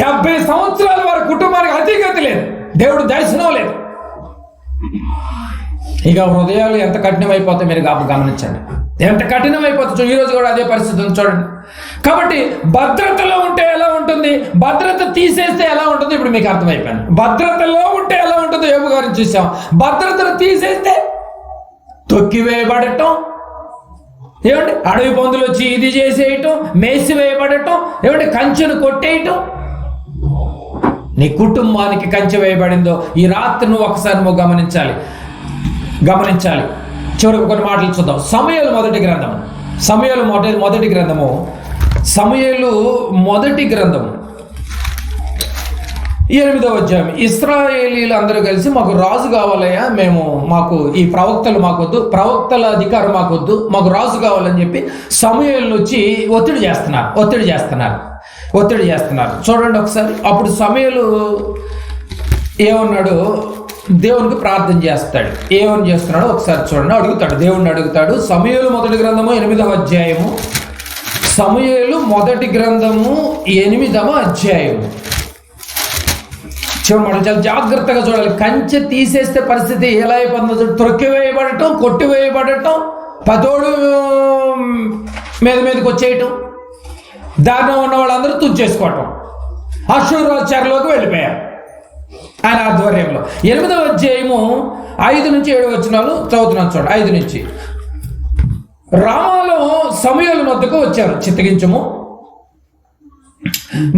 70 సంవత్సరాల వారి కుటుంబానికి అతిగతి లేదు, దేవుడు దర్శనం లేదు. ఇక హృదయాలు ఎంత కఠినమైపోతాయి మీరు గమనించండి. ఎంత కఠినమైపోతుంది. ఈరోజు కూడా అదే పరిస్థితి ఉంది చూడండి. కాబట్టి భద్రతలో ఉంటే ఎలా ఉంటుంది, భద్రత తీసేస్తే ఎలా ఉంటుంది ఇప్పుడు మీకు అర్థమైపోయింది. భద్రతలో ఉంటే ఎలా ఉంటుందో యోబు గారిని చూసాం. భద్రతను తీసేస్తే తొక్కివేయబడటం, ఏమంటే అడవి పందులు వచ్చి ఇది చేసేయటం, మేసివేయబడటం, ఏమంటే కంచెను కొట్టేయటం. నీ కుటుంబానికి కంచె వేయబడిందో ఈ రాత్రి నువ్వు ఒకసారి నువ్వు గమనించాలి. చివరికి కొన్ని మాటలు చూద్దాం. సమూయేలు మొదటి గ్రంథము 8వ అధ్యాయం. ఇశ్రాయేలీలు అందరూ కలిసి మాకు రాజు కావాలయ్యా, మాకు ఈ ప్రవక్తలు మాకొద్దు, ప్రవక్తల అధికారం మాకొద్దు, మాకు రాజు కావాలని చెప్పి సమూయేలు వచ్చి ఒత్తిడి చేస్తున్నారు. చూడండి ఒకసారి. అప్పుడు సమూయేలు ఏమన్నాడు? దేవునికి ప్రార్థన చేస్తాడు. ఏమని చేస్తున్నాడో ఒకసారి చూడండి. దేవుణ్ణి అడుగుతాడు. సమూయేలు మొదటి గ్రంథము 8వ అధ్యాయము. సమూయేలు మొదటి గ్రంథము 8వ అధ్యాయము. చూడండి, చాలా జాగ్రత్తగా చూడాలి. కంచె తీసేస్తే పరిస్థితి ఎలా అయిపోతుందో. త్రొక్కివేయబడటం, కొట్టివేయబడటం, పతోడు మీదకి వచ్చేయటం, దారిలో ఉన్న వాళ్ళందరూ తుంచేసుకోవటం. అష్షూరు చెరలోకి వెళ్ళిపోయారు ఆయన ఆధ్వర్యంలో. 8వ అధ్యాయము 5 నుంచి 7 వచనాలు చదువుతున్నాను చూడండి. 5 నుంచి. రామాలో సమూయేలు వద్దకు వచ్చారు. చిత్తగించుము,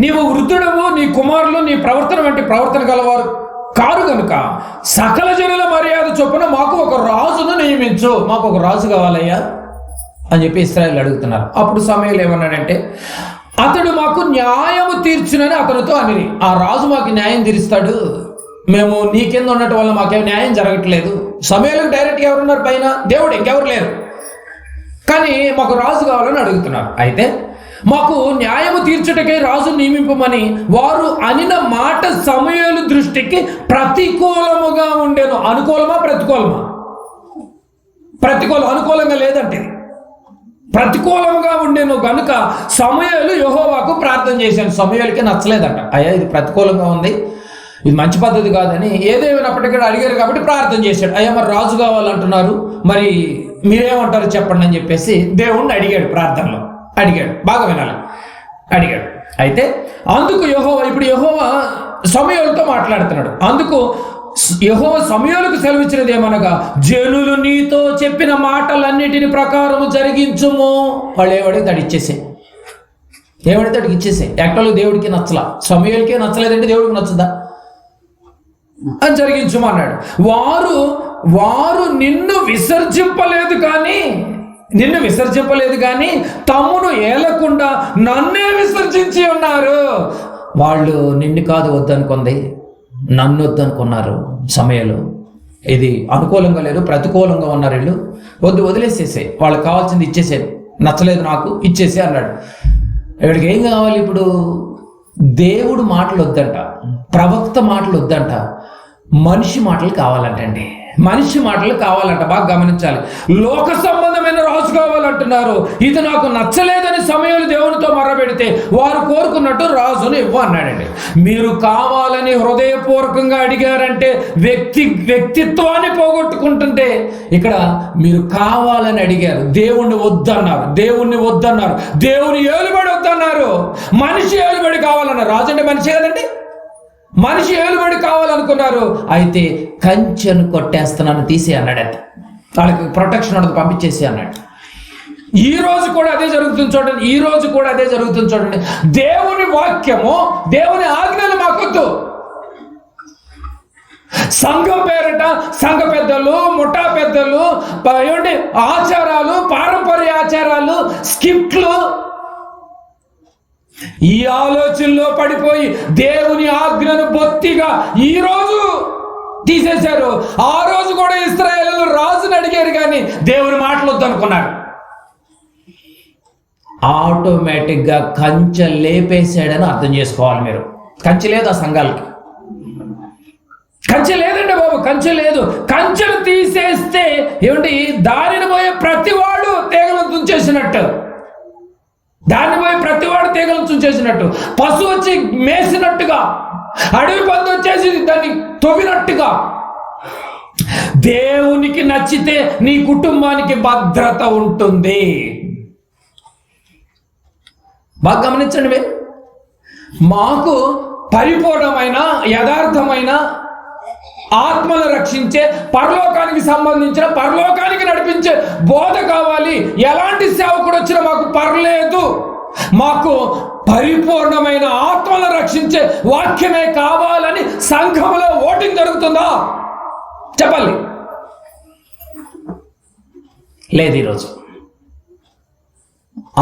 నీవు వృద్ధుడవు, నీ కుమారులు నీ ప్రవర్తన వంటి ప్రవర్తన గలవారు కారు గనుక సకల జనుల మర్యాద చొప్పున మాకు ఒక రాజును నియమించు, మాకు ఒక రాజు కావాలయ్యా అని చెప్పి ఇశ్రాయేలు అడుగుతున్నారు. అప్పుడు సమూయేలు ఏమన్నాడంటే, అతడు మాకు న్యాయము తీర్చునని అతనితో అని, ఆ రాజు మాకు న్యాయం తీరుస్తాడు, మేము నీ కింద ఉండటం వల్ల మాకేం న్యాయం జరగట్లేదు. సమూయేలుకు డైరెక్ట్గా ఎవరున్నారు పైన? దేవుడు, ఇంకెవరు లేరు, కానీ మాకు రాజు కావాలని అడుగుతున్నారు. అయితే మాకు న్యాయము తీర్చుటకే రాజు నియమింపమని వారు అనిన మాట సమూయేలు దృష్టికి ప్రతికూలముగా ఉండేను. అనుకూలమా ప్రతికూలమా? అనుకూలంగా లేదంటే ప్రతికూలంగా ఉండేను గనుక సమూయేలు యెహోవాకు ప్రార్థన చేశాను. సమూయేలుకి నచ్చలేదట, అయ్యా ఇది ప్రతికూలంగా ఉంది, ఇది మంచి పద్ధతి కాదని. ఏదేమైనప్పటికీ అడిగారు కాబట్టి ప్రార్థన చేశాడు. అయ్యా మరి రాజు కావాలంటున్నారు, మరి మీరేమంటారు చెప్పండి అని చెప్పేసి దేవుణ్ణి అడిగాడు. ప్రార్థనలో అడిగాడు, బాగా వినాలి, అడిగాడు. అయితే అందుకు యెహోవా సమూయేలుతో మాట్లాడుతున్నాడు. అందుకు యెహోవా సమూయేలుకు సెలవిచ్చినది ఏమనగా, జనులు నీతో చెప్పిన మాటలన్నిటిని ప్రకారము జరిగించుము. వాళ్ళు ఏమడిగితే అడిగి ఇచ్చేసాయి, ఏమడితే అడిగి ఇచ్చేసాయి. యాక్చువల్గా దేవుడికి నచ్చలా, సమూయేలుకే నచ్చలేదంటే దేవుడికి నచ్చదా అని జరిగించమన్నాడు. వారు నిన్ను విసర్జింపలేదు కానీ తమ్మును ఏలకుండా నన్నే విసర్జించి ఉన్నారు. వాళ్ళు నిన్ను కాదు వద్దనుకుంది, నన్ను వద్దనుకున్నారు. సమయంలో ఇది అనుకూలంగా లేరు, ప్రతికూలంగా ఉన్నారు. వీళ్ళు వదిలేసేసాయి, వాళ్ళకి కావాల్సింది ఇచ్చేసాయి, నచ్చలేదు నాకు ఇచ్చేసే అన్నాడు. వీడికి ఏం కావాలి ఇప్పుడు? దేవుడు మాటలు వద్దంట, ప్రవక్త మాటలు వద్దంట, మనిషి మాటలు కావాలంటండి. మనిషి మాటలు కావాలంట, బాగా గమనించాలి. లోక సంబంధమైన రాజు కావాలంటున్నారు. ఇది నాకు నచ్చలేదని సమూయేలు దేవునితో మొరపెడితే వారు కోరుకున్నట్టు రాజును ఇవ్వ అన్నాడండి. మీరు కావాలని హృదయపూర్వకంగా అడిగారంటే వ్యక్తిత్వాన్ని పోగొట్టుకుంటుంటే, ఇక్కడ మీరు కావాలని అడిగారు, దేవుణ్ణి వద్దన్నారు, దేవుని ఏలుబడి వద్దన్నారు, మనిషి ఏలుబడి కావాలన్నారు. రాజు అంటే మనిషి కదండి, మనిషి ఏలుబడి కావాలనుకున్నారు. అయితే కంచెను కొట్టేస్తున్నాను, తీసి అన్నాడట. వాళ్ళకి ప్రొటెక్షన్ ఉండదు, పంపించేసి అన్నాడు. ఈ రోజు కూడా అదే జరుగుతుంది చూడండి. దేవుని వాక్యము, దేవుని ఆజ్ఞలు మాకొద్దు. సంఘం పేరట సంఘ పెద్దలు, ముఠా పెద్దలు, ఆచారాలు, పారంపర్య ఆచారాలు, స్క్రిప్ట్లు, ఈ ఆలోచనలో పడిపోయి దేవుని ఆజ్ఞను బొత్తిగా ఈ రోజు తీసేశారు. ఆ రోజు కూడా ఇశ్రాయేలు రాజుని అడిగారు కానీ దేవుని మాటలు వద్దనుకున్నారు. ఆటోమేటిక్గా కంచె లేపేశాడని అర్థం చేసుకోవాలి మీరు. కంచె లేదు ఆ సంఘాలకి, కంచె లేదండి బాబు, కంచె లేదు. కంచెను తీసేస్తే ఏమిటి? దారిని పోయే ప్రతివాడు తీగలను తుంచేసినట్టు, పశువు వచ్చి మేసినట్టుగా, అడవి పంది వచ్చేసి దాన్ని తవ్వినట్టుగా. దేవునికి నచ్చితే నీ కుటుంబానికి భద్రత ఉంటుంది. బాగా గమనించండి మీరు. మాకు పరిపూర్ణమైన యథార్థమైన ఆత్మను రక్షించే, పరలోకానికి సంబంధించిన, పరలోకానికి నడిపించే బోధ కావాలి. ఎలాంటి సేవకుడు వచ్చినా మాకు పర్లేదు, మాకు పరిపూర్ణమైన ఆత్మను రక్షించే వాక్యమే కావాలని సంఘంలో ఓటింగ్ జరుగుతుందా? చెప్పాలి. లేదు. ఈరోజు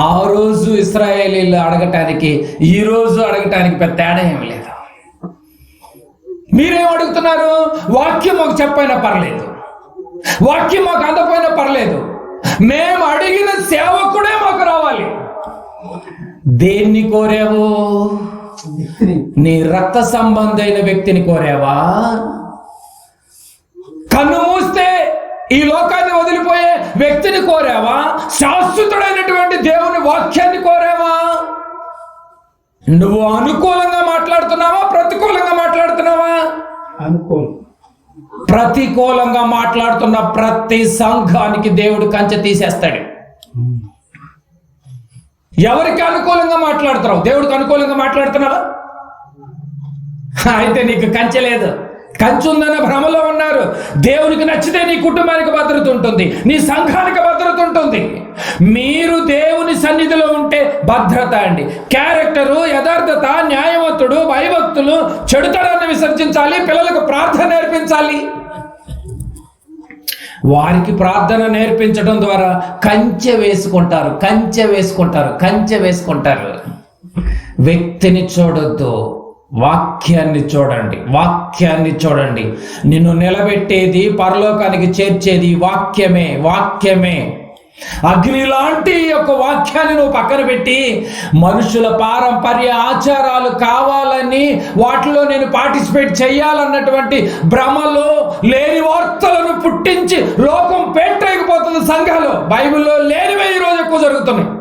ఆ రోజు ఇశ్రాయేలీలు అడగటానికి ఈ రోజు అడగటానికి పెద్ద తేడా ఏమి లేదు. మీరేం అడుగుతున్నారు? వాక్యం మాకు చెప్పైనా పర్లేదు, వాక్యం మాకు అందపోయినా పర్లేదు, మేము అడిగిన సేవకుడే మాకు రావాలి. దేన్ని కోరావు? నీ రక్త సంబంధమైన వ్యక్తిని కోరావా? కన్ను మూస్తే ఈ లోకాన్ని వదిలిపోయే వ్యక్తిని కోరావా? శాశ్వతుడైనటువంటి దేవుని వాక్యాన్ని కోరావా? నువ్వు అనుకూలంగా మాట్లాడుతున్నావా, ప్రతికూలంగా మాట్లాడుతున్నావా? ప్రతికూలంగా మాట్లాడుతున్న ప్రతి సంఘానికి దేవుడు కంచె తీసేస్తాడు. ఎవరికి అనుకూలంగా మాట్లాడుతున్నావు? దేవుడికి అనుకూలంగా మాట్లాడుతున్నావా? అయితే నీకు కంచె లేదు. కంచి ఉందన్న భ్రమలో ఉన్నారు. దేవునికి నచ్చితే నీ కుటుంబానికి భద్రత ఉంటుంది, నీ సంఘానికి భద్రత ఉంటుంది. మీరు దేవుని సన్నిధిలో ఉంటే భద్రత అండి. క్యారెక్టరు, యథార్థత, న్యాయవంతుడు, భయభక్తులు, చెడుతనాన్ని విసర్జించాలి. పిల్లలకు ప్రార్థన నేర్పించాలి. వారికి ప్రార్థన నేర్పించడం ద్వారా కంచె వేసుకుంటారు. వ్యక్తిని చూడొద్దు, వాక్యాన్ని చూడండి. నిన్ను నిలబెట్టేది, పరలోకానికి చేర్చేది వాక్యమే. అగ్ని లాంటి యొక్క వాక్యాన్ని నువ్వు పక్కన పెట్టి మనుషుల పారంపర్య ఆచారాలు కావాలని వాటిలో నేను పార్టిసిపేట్ చేయాలన్నటువంటి భ్రమలో లేని వార్తలను పుట్టించి లోకం పేట్రైపోతుంది. సంఘాలు బైబిల్లో లేనివే ఈరోజు ఎక్కువ జరుగుతున్నాయి.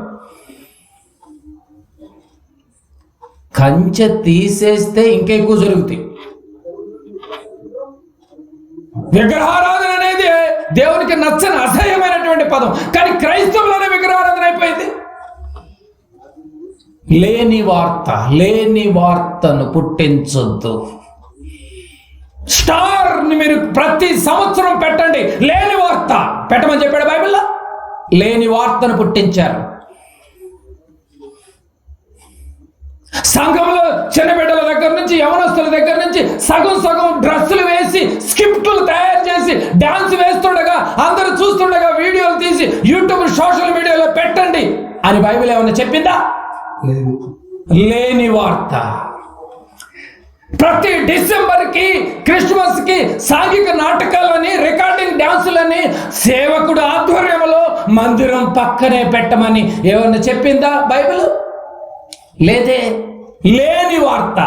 కంచె తీసేస్తే ఇంకా ఎక్కువ జరుగుతాయి. విగ్రహారాధన అనేది దేవునికి నచ్చని అసహ్యమైనటువంటి పదం, కానీ క్రైస్తవులనే విగ్రహారాధన అయిపోయింది. లేని వార్తను పుట్టించొద్దు. స్టార్ని మీరు ప్రతి సంవత్సరం పెట్టండి. లేని వార్త పెట్టమని చెప్పాడు బైబిల్లో. లేని వార్తను పుట్టించారు. సంఘంలో చిన్న బిడ్డల దగ్గర నుంచి యవనస్తుల దగ్గర నుంచి సగం డ్రెస్సులు వేసి స్క్రిప్టులు తయారు చేసి డాన్స్ వేస్తుండగా, అందరూ చూస్తుండగా వీడియోలు తీసి యూట్యూబ్, సోషల్ మీడియాలో పెట్టండి అని బైబిల్ ఏమన్నా చెప్పిందా? లేని వార్త. ప్రతి డిసెంబర్కి, క్రిస్మస్కి సాంఘిక నాటకాలని, రికార్డింగ్ డాన్సులని సేవకుడు ఆధ్వర్యంలో మందిరం పక్కనే పెట్టమని ఏమన్నా చెప్పిందా బైబిల్? లేదే. లేని వార్త.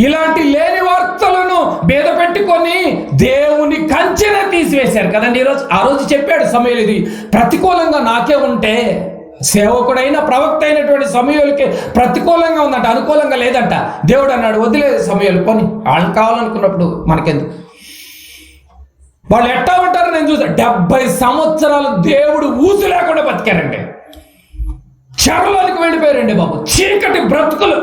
ఇలాంటి లేని వార్తలను భేద పెట్టుకొని దేవుని కంచెనే తీసివేశారు కదండి. ఆ రోజు చెప్పాడు సమూయేలు, ఇది ప్రతికూలంగా నాకే ఉంటే, సేవకుడైన ప్రవక్త అయినటువంటి సమూయేలుకి ప్రతికూలంగా ఉందంట, అనుకూలంగా లేదంట. దేవుడు అన్నాడు, వదిలేదు సమూయేలు, కొని వాళ్ళని కావాలనుకున్నప్పుడు మనకెందుకు. వాళ్ళు ఎట్టా ఉంటారో నేను చూసాను. 70 సంవత్సరాలు దేవుడు ఊసు లేకుండా బతికారండి. చెరలోనికి వెళ్ళిపోయారండి బాబు. చీకటి బ్రతుకులు.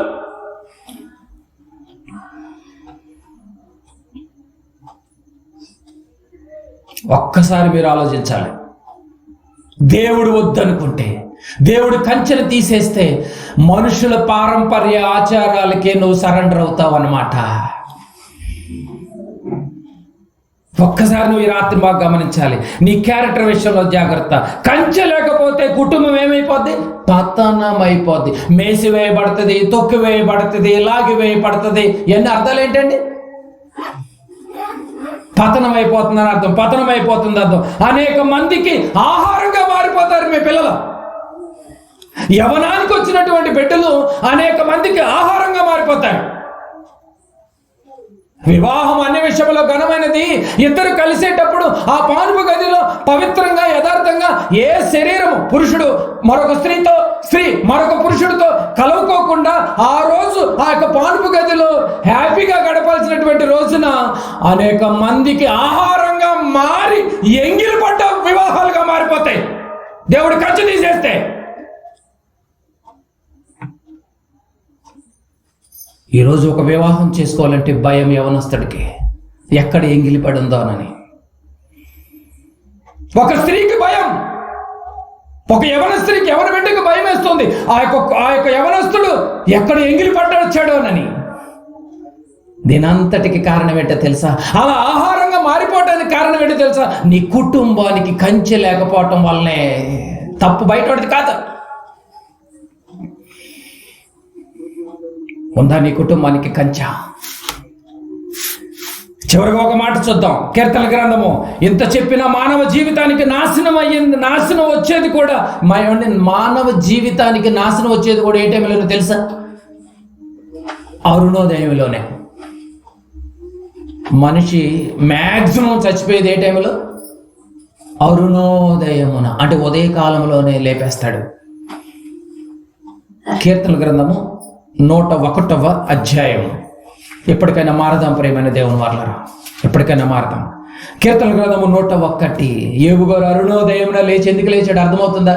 ఒక్కసారి మీరు ఆలోచించాలి. దేవుడు వద్దనుకుంటే, దేవుడు కంచెను తీసేస్తే మనుషుల పారంపర్య ఆచారాలకే నువ్వు సరెండర్ అవుతావు అన్నమాట. ఒక్కసారి నువ్వు ఈ రాత్రి బాగా గమనించాలి. నీ క్యారెక్టర్ విషయంలో జాగ్రత్త. కంచె లేకపోతే కుటుంబం ఏమైపోద్ది? పతనమైపోద్ది. మేసి వేయబడుతుంది, తొక్కి వేయబడుతుంది, లాగి వేయబడుతుంది. ఎన్ని అర్థాలు ఏంటండి? పతనం అయిపోతుందని అర్థం, పతనం అయిపోతుంది అర్థం. అనేక మందికి ఆహారంగా మారిపోతారు మీ పిల్లలు. యవనానికి వచ్చినటువంటి బిడ్డలు అనేక మందికి ఆహారంగా మారిపోతారు. వివాహం అనే విషయంలో ఘనమైనది. ఇద్దరు కలిసేటప్పుడు ఆ పానుపు గదిలో పవిత్రంగా, యథార్థంగా ఏ శరీరము, పురుషుడు మరొక స్త్రీతో, స్త్రీ మరొక పురుషుడితో కలుపుకోకుండా ఆ రోజు ఆ యొక్క పానుపు గదిలో హ్యాపీగా గడపాల్సినటువంటి రోజున అనేక మందికి ఆహారంగా మారి ఎంగిలి పడ్డ వివాహాలుగా మారిపోతాయి దేవుడు కంచె తీసేస్తే. ఈరోజు ఒక వివాహం చేసుకోవాలంటే భయం యవనస్తుడికి, ఎక్కడ ఎంగిలిపడి ఉందోనని. ఒక స్త్రీకి భయం, ఒక యవన స్త్రీకి, యవన బిడ్డకి భయం వేస్తుంది. ఆ యొక్క యవనస్తుడు ఎక్కడ ఎంగిలి పడ్డాడొచ్చాడోనని. దీనంతటికి కారణం ఏంటో తెలుసా? అలా ఆహారంగా మారిపోవడానికి కారణం ఏంటో తెలుసా? నీ కుటుంబానికి కంచె లేకపోవటం వల్లనే. తప్పు బయటది కాదు. ఉందా నీ కుటుంబానికి కంచె? చివరిగా ఒక మాట చూద్దాం. కీర్తన గ్రంథము. ఇంత చెప్పిన మానవ జీవితానికి నాశనం అయ్యింది. నాశనం వచ్చేది కూడా, మానవ జీవితానికి నాశనం వచ్చేది కూడా ఏ టైంలోనో తెలుసా? అరుణోదయంలోనే. మనిషి మ్యాక్సిమం చచ్చిపోయేది ఏ టైంలో? అరుణోదయమున, అంటే ఉదయకాలంలోనే లేపేస్తాడు. కీర్తన గ్రంథము 101వ అధ్యాయం. ఎప్పటికైనా మారదాం ప్రియమైన దేవుని వారలారా, ఎప్పటికైనా మారదాం. కీర్తన గ్రంథము 101. యోబు గారు అరుణోదయమున లేచి ఎందుకు లేచాడు అర్థమవుతుందా?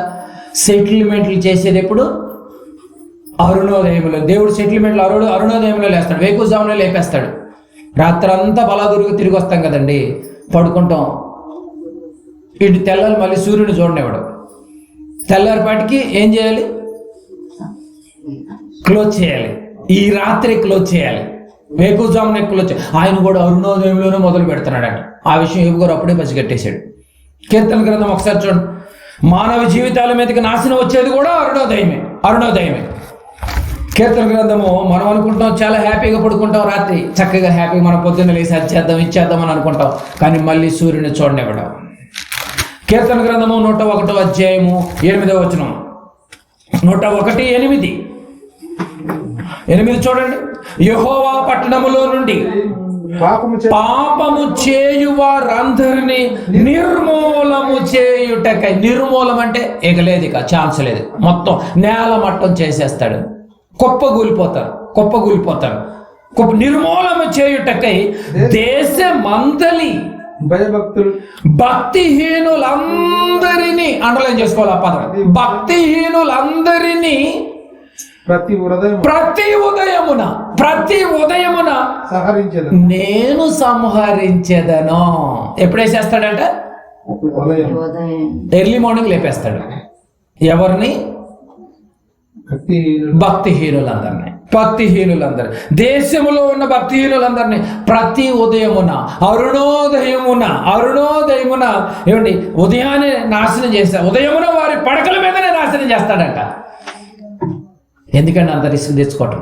సెటిల్మెంట్లు చేసేది ఎప్పుడు? అరుణోదయంలో దేవుడు సెటిల్మెంట్లో అరుణోదయంలో లేస్తాడు, వేకుజాములో లేపేస్తాడు. రాత్రంతా బలాదురుగా తిరిగి వస్తాం కదండి, పడుకుంటాం. ఇటు తెల్లారి మళ్ళీ సూర్యుని చూడనివ్వడు. తెల్లారిపాటికి ఏం చేయాలి? క్లోజ్ చేయాలి. ఈ రాత్రి క్లోజ్ చేయాలి, వేకుజామునే క్లోజ్ చేయాలి. ఆయన కూడా అరుణోదయంలోనే మొదలు పెడుతున్నాడట. ఆ విషయం ఏబు గారు అప్పుడే పసిగట్టేశాడు. కీర్తన గ్రంథం ఒకసారి చూడండి. మానవ జీవితాల మీదకి నాశనం వచ్చేది కూడా అరుణోదయమే. కీర్తన గ్రంథము మనం అనుకుంటాం చాలా హ్యాపీగా పడుకుంటాం, రాత్రి చక్కగా హ్యాపీగా మనం పొద్దున్న లేసి అది ఇచ్చేద్దాం అని అనుకుంటాం, కానీ మళ్ళీ సూర్యుని చూడనివ్వడం. కీర్తన గ్రంథము 101వ అధ్యాయము 8వ వచనం. 101:8 చూడండి. యెహోవా పట్టణములో నుండి పాపము చేయువారందరినీ నిర్మూలము చేయుటకై. నిర్మూలం అంటే ఇక లేదు, ఇక ఛాన్స్ లేదు, మొత్తం నేల మట్టం చేసేస్తాడు. కుప్పగూలిపోతారు. నిర్మూలము చేయుటకై దేశమందలి భక్తిహీనులందరినీ, అండర్లైన్ చేసుకోవాలి ఆ పదం, భక్తిహీనులందరినీ ప్రతి ఉదయమున నేను సంహరించేదను. ఎప్పుడేసేస్తాడంట? Early morning లేపేస్తాడు. ఎవరిని? భక్తిహీనులందరినీ. దేశంలో ఉన్న భక్తిహీనులందరినీ ప్రతి అరుణోదయమున ఏమండి, ఉదయాన్నే నాశనం చేస్తాడు. ఉదయమున వారి పడకల మీదనే నాశనం చేస్తాడంట. ఎందుకంటే అంత రిస్క్ తెచ్చుకోవటం.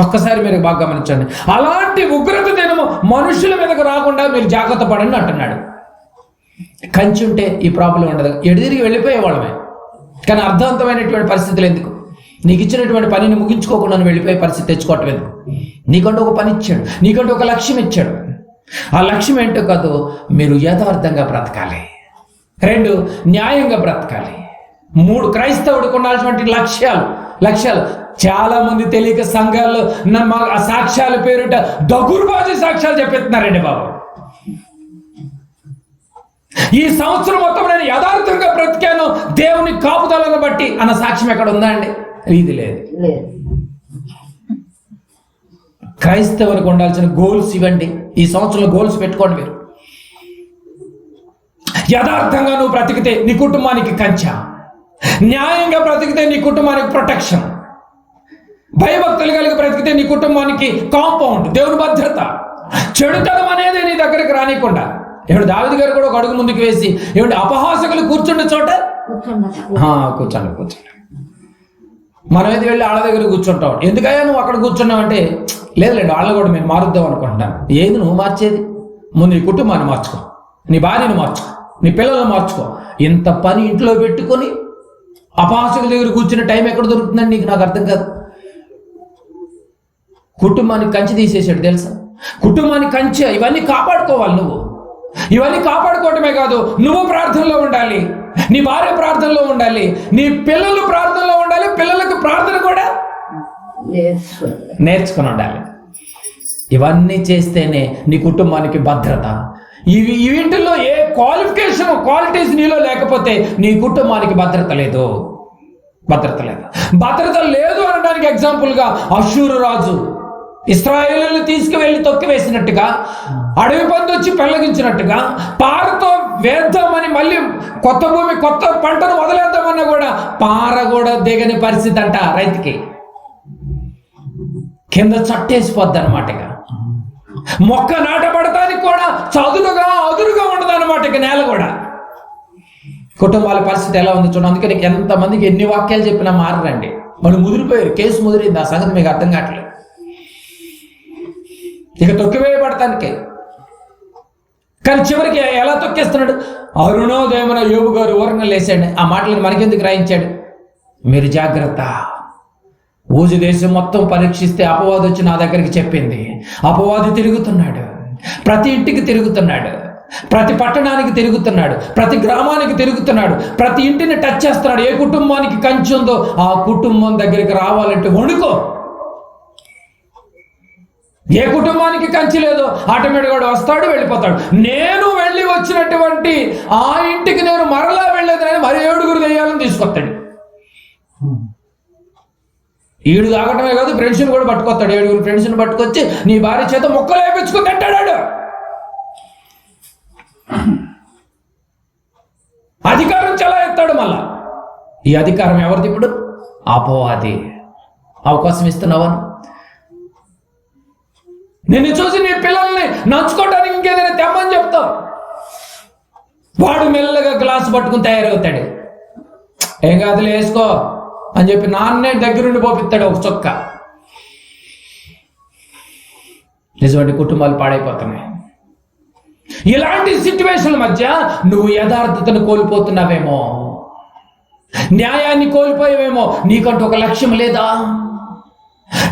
ఒక్కసారి మీరు బాగా గమనించండి. అలాంటి ఉగ్రత దినము మనుషుల మీదకు రాకుండా మీరు జాగ్రత్త పడండి అంటున్నాడు. కంచి ఉంటే ఈ ప్రాబ్లం ఉండదు, ఎడిదిరిగి వెళ్ళిపోయేవాళ్ళమే. కానీ అర్థవంతమైనటువంటి పరిస్థితులు ఎందుకు? నీకు ఇచ్చినటువంటి పనిని ముగించుకోకుండా వెళ్ళిపోయే పరిస్థితి తెచ్చుకోవటం ఎందుకు? నీకంటూ ఒక పని ఇచ్చాడు, నీకంటూ ఒక లక్ష్యం ఇచ్చాడు. ఆ లక్ష్యం ఏంటో కాదు, మీరు యథార్థంగా బ్రతకాలి. 2, న్యాయంగా బ్రతకాలి. 3, క్రైస్తవుడికి ఉండాల్సినటువంటి లక్ష్యాలు. చాలా మంది తెలియక సంఘాల్లో ఆ సాక్ష్యాల పేరుట దగురుబాజీ సాక్ష్యాలు చెప్పేస్తున్నారండి బాబు. ఈ సంవత్సరం మొత్తం నేను యథార్థంగా బ్రతికాను దేవుని కాపుదలను బట్టి అన్న సాక్ష్యం ఎక్కడ ఉందా అండి? ఇది లేదు. క్రైస్తవునికి ఉండాల్సిన గోల్స్ ఇవ్వండి. ఈ సంవత్సరంలో గోల్స్ పెట్టుకోండి. మీరు యథార్థంగా నువ్వు బ్రతికితే నీ కుటుంబానికి కంచె, న్యాయంగా బ్రతికితే నీ కుటుంబానికి ప్రొటెక్షన్, భయభక్తులు కలిగి బ్రతికితే నీ కుటుంబానికి కాంపౌండ్, దేవుని భద్రత. చెడుతనం అనేది నీ దగ్గరికి రానికుండా. ఏమిటి, దావీదు గారు కూడా ఒక అడుగు ముందుకు వేసి ఏమిటి, అపహాసకులు కూర్చుండే చోట కూర్చోండి. మనమైతే వెళ్ళి వాళ్ళ దగ్గర కూర్చుంటాం. ఎందుకయ్యా నువ్వు అక్కడ కూర్చున్నావు అంటే, లేదులేండి వాళ్ళని కూడా మేము మారుద్దాం అనుకుంటున్నాను. ఏది నువ్వు మార్చేది? ముందు నీ కుటుంబాన్ని మార్చుకో, నీ భార్యను మార్చుకో, నీ పిల్లలను మార్చుకో. ఇంత పని ఇంట్లో పెట్టుకొని అపహాసకుల దగ్గర కూర్చునే టైం ఎక్కడ దొరుకుతుందని నీకు నాకు అర్థం కాదు. కుటుంబానికి కంచె తీసేసాడు తెలుసా? కుటుంబానికి కంచె. ఇవన్నీ కాపాడుకోవాలి నువ్వు. ఇవన్నీ కాపాడుకోవటమే కాదు, నువ్వు ప్రార్థనలో ఉండాలి, నీ భార్య ప్రార్థనలో ఉండాలి, నీ పిల్లలు ప్రార్థనలో ఉండాలి, పిల్లలకు ప్రార్థన కూడా నేర్చుకుని ఉండాలి. ఇవన్నీ చేస్తేనే నీ కుటుంబానికి భద్రత. వీటిల్లో ఏ క్వాలిటీస్ నీలో లేకపోతే నీ కుటుంబానికి భద్రత లేదు అనడానికి ఎగ్జాంపుల్గా అష్షూరు రాజు ఇశ్రాయేలును తీసుకువెళ్ళి తొక్కివేసినట్టుగా, అడవి పంది వచ్చి పెళ్లగించినట్టుగా, పారతో వేద్దామని మళ్ళీ కొత్త భూమి కొత్త పంటను వదిలేద్దామన్నా కూడా పార కూడా దిగని పరిస్థితి అంట రైతుకి. కింద చట్టేసిపోద్ది అనమాట. మొక్క నాటపడటానికి కూడా అదురుగా ఉండదు అనమాట నేల కూడా. కుటుంబాల పరిస్థితి ఎలా ఉంది చూడండి. అందుకని ఎంతమందికి ఎన్ని వాక్యాలు చెప్పినా మారరండి. వాళ్ళు ముదిరిపోయారు, కేసు ముదిరింది. ఆ సంగతి మీకు అర్థం కావట్లేదు. ఇక తొక్కివేయబడటానికే. కానీ చివరికి ఎలా తొక్కేస్తున్నాడు? అరుణోదయమున యోబు గారు ఊరన లేచాడు. ఆ మాటలను మనకెందుకు రాయించాడు? మీరు జాగ్రత్త. ఊజు దేశం మొత్తం పరీక్షిస్తే అపవాది వచ్చి నా దగ్గరికి చెప్పింది. అపవాది తిరుగుతున్నాడు, ప్రతి ఇంటికి తిరుగుతున్నాడు, ప్రతి పట్టణానికి తిరుగుతున్నాడు, ప్రతి గ్రామానికి తిరుగుతున్నాడు, ప్రతి ఇంటిని టచ్ చేస్తున్నాడు. ఏ కుటుంబానికి కంచె ఉందో ఆ కుటుంబం దగ్గరికి రావాలంటే వణుకో. ఏ కుటుంబానికి కంచి లేదో ఆటోమేటిక్గా వస్తాడు, వెళ్ళిపోతాడు. నేను వెళ్ళి వచ్చినటువంటి ఆ ఇంటికి నేను మరలా వెళ్ళేదని మరి 7 దెయ్యాలను తీసుకొస్తాడు. ఈడు తాగటమే కాదు, ఫ్రెండ్స్ని కూడా పట్టుకొస్తాడు. 7 ఫ్రెండ్స్ని పట్టుకొచ్చి నీ భార్య చేత ముక్కలు వేయించుకుని తింటాడు. అధికారం చెలాయిస్తాడు. మళ్ళా ఈ అధికారం ఎవరిది ఇప్పుడు? అపవాది. అవకాశం ఇస్తున్నావా? నిన్ను చూసి నీ పిల్లల్ని నంచుకోవడానికి ఇంకేదైనా తెమ్మని చెప్తావు. వాడు మెల్లగా గ్లాసు పట్టుకుని తయారవుతాడు. ఏం కాదులే వేసుకో అని చెప్పి నాన్నే దగ్గరుండి పోపిస్తాడు ఒక చొక్క. నిజమండి, కుటుంబాలు పాడైపోతున్నాయి. ఇలాంటి సిచ్యువేషన్ల మధ్య నువ్వు యథార్థతను కోల్పోతున్నావేమో, న్యాయాన్ని కోల్పోయావేమో. నీకంటూ ఒక లక్ష్యం లేదా?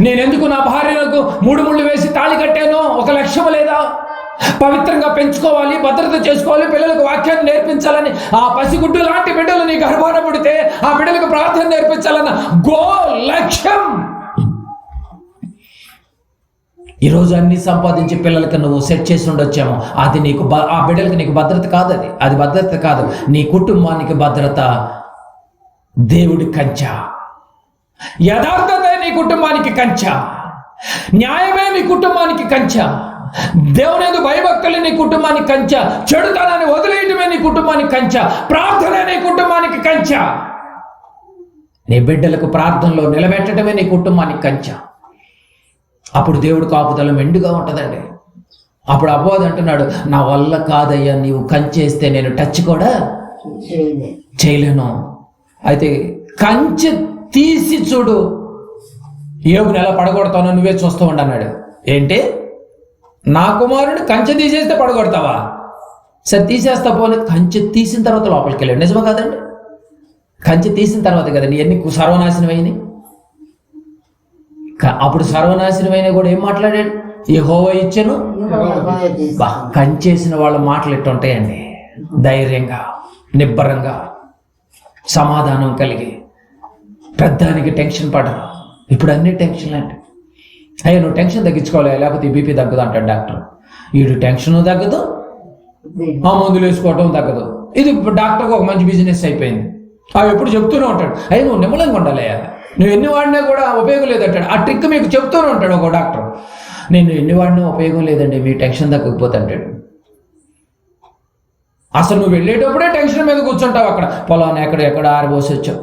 నేనెందుకు నా భార్యలకు 3 ముళ్ళు వేసి తాళి కట్టానో ఒక లక్ష్యం లేదా? పవిత్రంగా పెంచుకోవాలి, భద్రత చేసుకోవాలి, పిల్లలకు వాక్యాన్ని నేర్పించాలని, ఆ పసిగుడ్డు లాంటి బిడ్డలు నీ గర్భాన పుడితే ఆ బిడ్డలకు ప్రార్థన నేర్పించాలన్న లక్ష్యం. ఈరోజు అన్ని సంపాదించి పిల్లలకి నువ్వు సెట్ చేసి ఉండొచ్చామో అది నీకు ఆ బిడ్డలకి నీకు భద్రత కాదు. అది భద్రత కాదు. నీ కుటుంబానికి భద్రత దేవుడి కంచె. యథార్థతే నీ కుటుంబానికి కంచె. న్యాయమే నీ కుటుంబానికి కంచె. దేవుని భయభక్తులు నీ కుటుంబానికి కంచె. చెడుతనాన్ని వదిలేయటమే నీ కుటుంబానికి కంచె. ప్రార్థన నీ కుటుంబానికి కంచె. నీ బిడ్డలకు ప్రార్థనలో నిలబెట్టడమే నీ కుటుంబానికి కంచె. అప్పుడు దేవుడు కాపుదల మెండుగా ఉంటుందండి. అప్పుడు అపవాది అంటున్నాడు, నా వల్ల కాదయ్యా, నీవు కంచేస్తే నేను టచ్ కూడా చేయలేను. అయితే కంచె తీసి చూడు, యోబుని ఎలా పడగొడతానో నువ్వే చూస్తూ ఉండన్నాడు. ఏంటి, నా కుమారుని కంచె తీసేస్తే పడగొడతావా? సరే తీసేస్తా పోనీ. కంచె తీసిన తర్వాత లోపలికి వెళ్ళాడు. నిజమా కాదండి? కంచె తీసిన తర్వాత కదండి ఎన్ని సర్వనాశనం అయినాయి. అప్పుడు సర్వనాశనమైన కూడా ఏం మాట్లాడాడు? యెహోవా ఇచ్చెను. కంచేసిన వాళ్ళ మాటలు ఎట్టుంటాయండి? ధైర్యంగా, నిబ్బరంగా, సమాధానం కలిగి, పెద్దానికి టెన్షన్ పడరు. ఇప్పుడు అన్ని టెన్షన్లు అండి. అయ్యా నువ్వు టెన్షన్ తగ్గించుకోవాలి, లేకపోతే బీపీ తగ్గదు అంటాడు డాక్టర్. వీడు టెన్షన్ తగ్గదు, ఆ మందులు వేసుకోవటం తగ్గదు. ఇది డాక్టర్కి ఒక మంచి బిజినెస్ అయిపోయింది. అవి ఎప్పుడు చెప్తూనే ఉంటాడు, అయ్యి నువ్వు నిమ్మలంగా ఉండాలయ్యా, నువ్వు ఎన్ని వాడినా కూడా ఉపయోగం లేదంటాడు. ఆ ట్రిక్ మీకు చెప్తూనే ఉంటాడు ఒక డాక్టర్. నేను ఎన్ని వాడినా ఉపయోగం లేదండి, మీ టెన్షన్ తగ్గకపోతే అంటాడు. అసలు నువ్వు వెళ్ళేటప్పుడే టెన్షన్ మీద కూర్చుంటావు. అక్కడ పొలాన్ని ఎక్కడ ఆరబోసి వచ్చావు,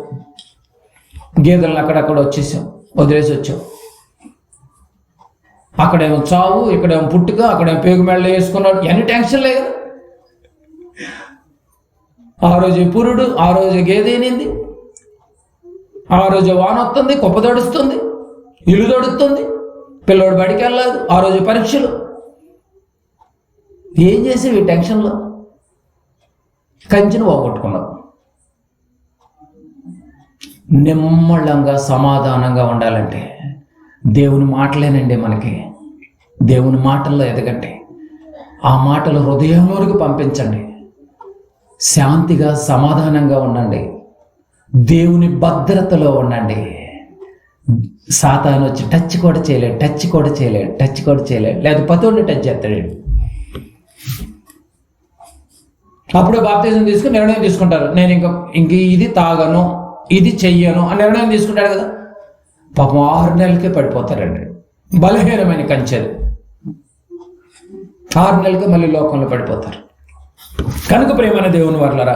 గేదెలను అక్కడక్కడ వచ్చేసావు, వదిలేసి వచ్చావు. అక్కడేమో చావు, ఇక్కడేమో పుట్టుక, అక్కడేమో పేగు మెళ్ళ వేసుకున్నాడు. ఎన్ని టెన్షన్ లేదు. ఆ రోజు పురుడు, ఆ రోజు గేదేనింది, ఆ రోజు వాన వస్తుంది, కుప్ప తడుస్తుంది, ఇల్లు తడుస్తుంది, పిల్లోడు బడికి వెళ్ళలేదు, ఆ రోజు పరీక్షలు. ఏం చేసేవి ఈ టెన్షన్లో? కంచెను పోగొట్టుకున్నావు. నిమ్మళంగా సమాధానంగా ఉండాలంటే దేవుని మాటలేనండి మనకి. దేవుని మాటల్లో ఎదగండి, ఆ మాటలు హృదయంలోనికి పంపించండి, శాంతిగా సమాధానంగా ఉండండి, దేవుని భద్రతలో ఉండండి. సాతాను వచ్చి టచ్ కూడా చేయలేడు, లేదా పతోడిని టచ్ చేస్తాడు. అప్పుడే బాప్తిజం తీసుకుని నిర్ణయం తీసుకుంటారు, నేను ఇంక ఇది తాగను, ఇది చెయ్యను అని నిర్ణయం తీసుకుంటాడు కదా. పాపం 6 నెలలకే పడిపోతారండి. బలహీనమైన కంచెలు 6 నెలలకే మళ్ళీ లోకంలో పడిపోతారు. కనుక ప్రియమైన దేవుని వర్లారా,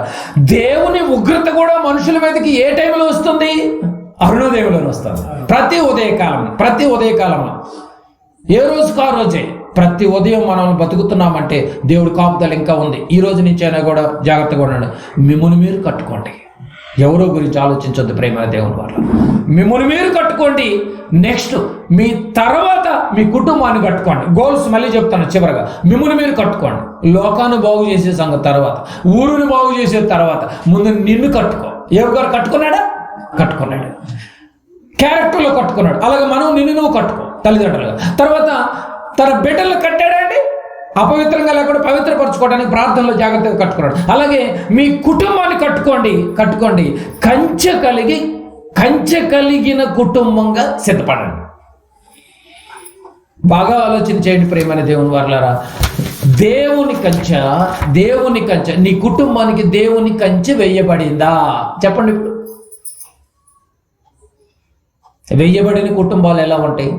దేవుని ఉగ్రత కూడా మనుషుల మీదకి ఏ టైంలో వస్తుంది? అరుణోదయంలోనే వస్తుంది. ప్రతి ఉదయకాలంలో ఏ రోజుకు ఆ రోజే. ప్రతి ఉదయం మనం బతుకుతున్నామంటే దేవుడి కాపుదల ఇంకా ఉంది. ఈ రోజు నుంచి అయినా కూడా జాగ్రత్తగా ఉండండి. మిమ్మల్ని మీరు కట్టుకోండి, ఎవరో గురించి ఆలోచించొద్దు. ప్రేమైన దేవుని వల్ల మిమ్మల్ని మీరు కట్టుకోండి. నెక్స్ట్ మీ తర్వాత మీ కుటుంబాన్ని కట్టుకోండి. గోల్స్ మళ్ళీ చెప్తాను చివరగా. మిమ్మల్ని మీరు కట్టుకోండి. లోకాన్ని బాగు చేసే సంగతి తర్వాత, ఊరుని బాగు చేసే తర్వాత ముందు నిన్ను కట్టుకో. ఎవరు గారు కట్టుకున్నాడు. క్యారెక్టర్లో కట్టుకున్నాడు. అలాగే మనం నిన్ను నువ్వు కట్టుకో తల్లిదండ్రులుగా. తర్వాత తన బిడ్డలు కట్టాడండి, అపవిత్రంగా లేకుండా పవిత్రపరచుకోవడానికి ప్రార్థనలో జాగ్రత్తగా కట్టుకున్నాడు. అలాగే మీ కుటుంబాన్ని కట్టుకోండి. కంచె కలిగిన కుటుంబంగా సిద్ధపడండి. బాగా ఆలోచన చేయండి ప్రియమైన దేవుని వారలారా. దేవుని కంచె నీ కుటుంబానికి దేవుని కంచె వేయబడిందా? చెప్పండి. ఇప్పుడు వేయబడిన కుటుంబాలు ఎలా ఉంటాయి,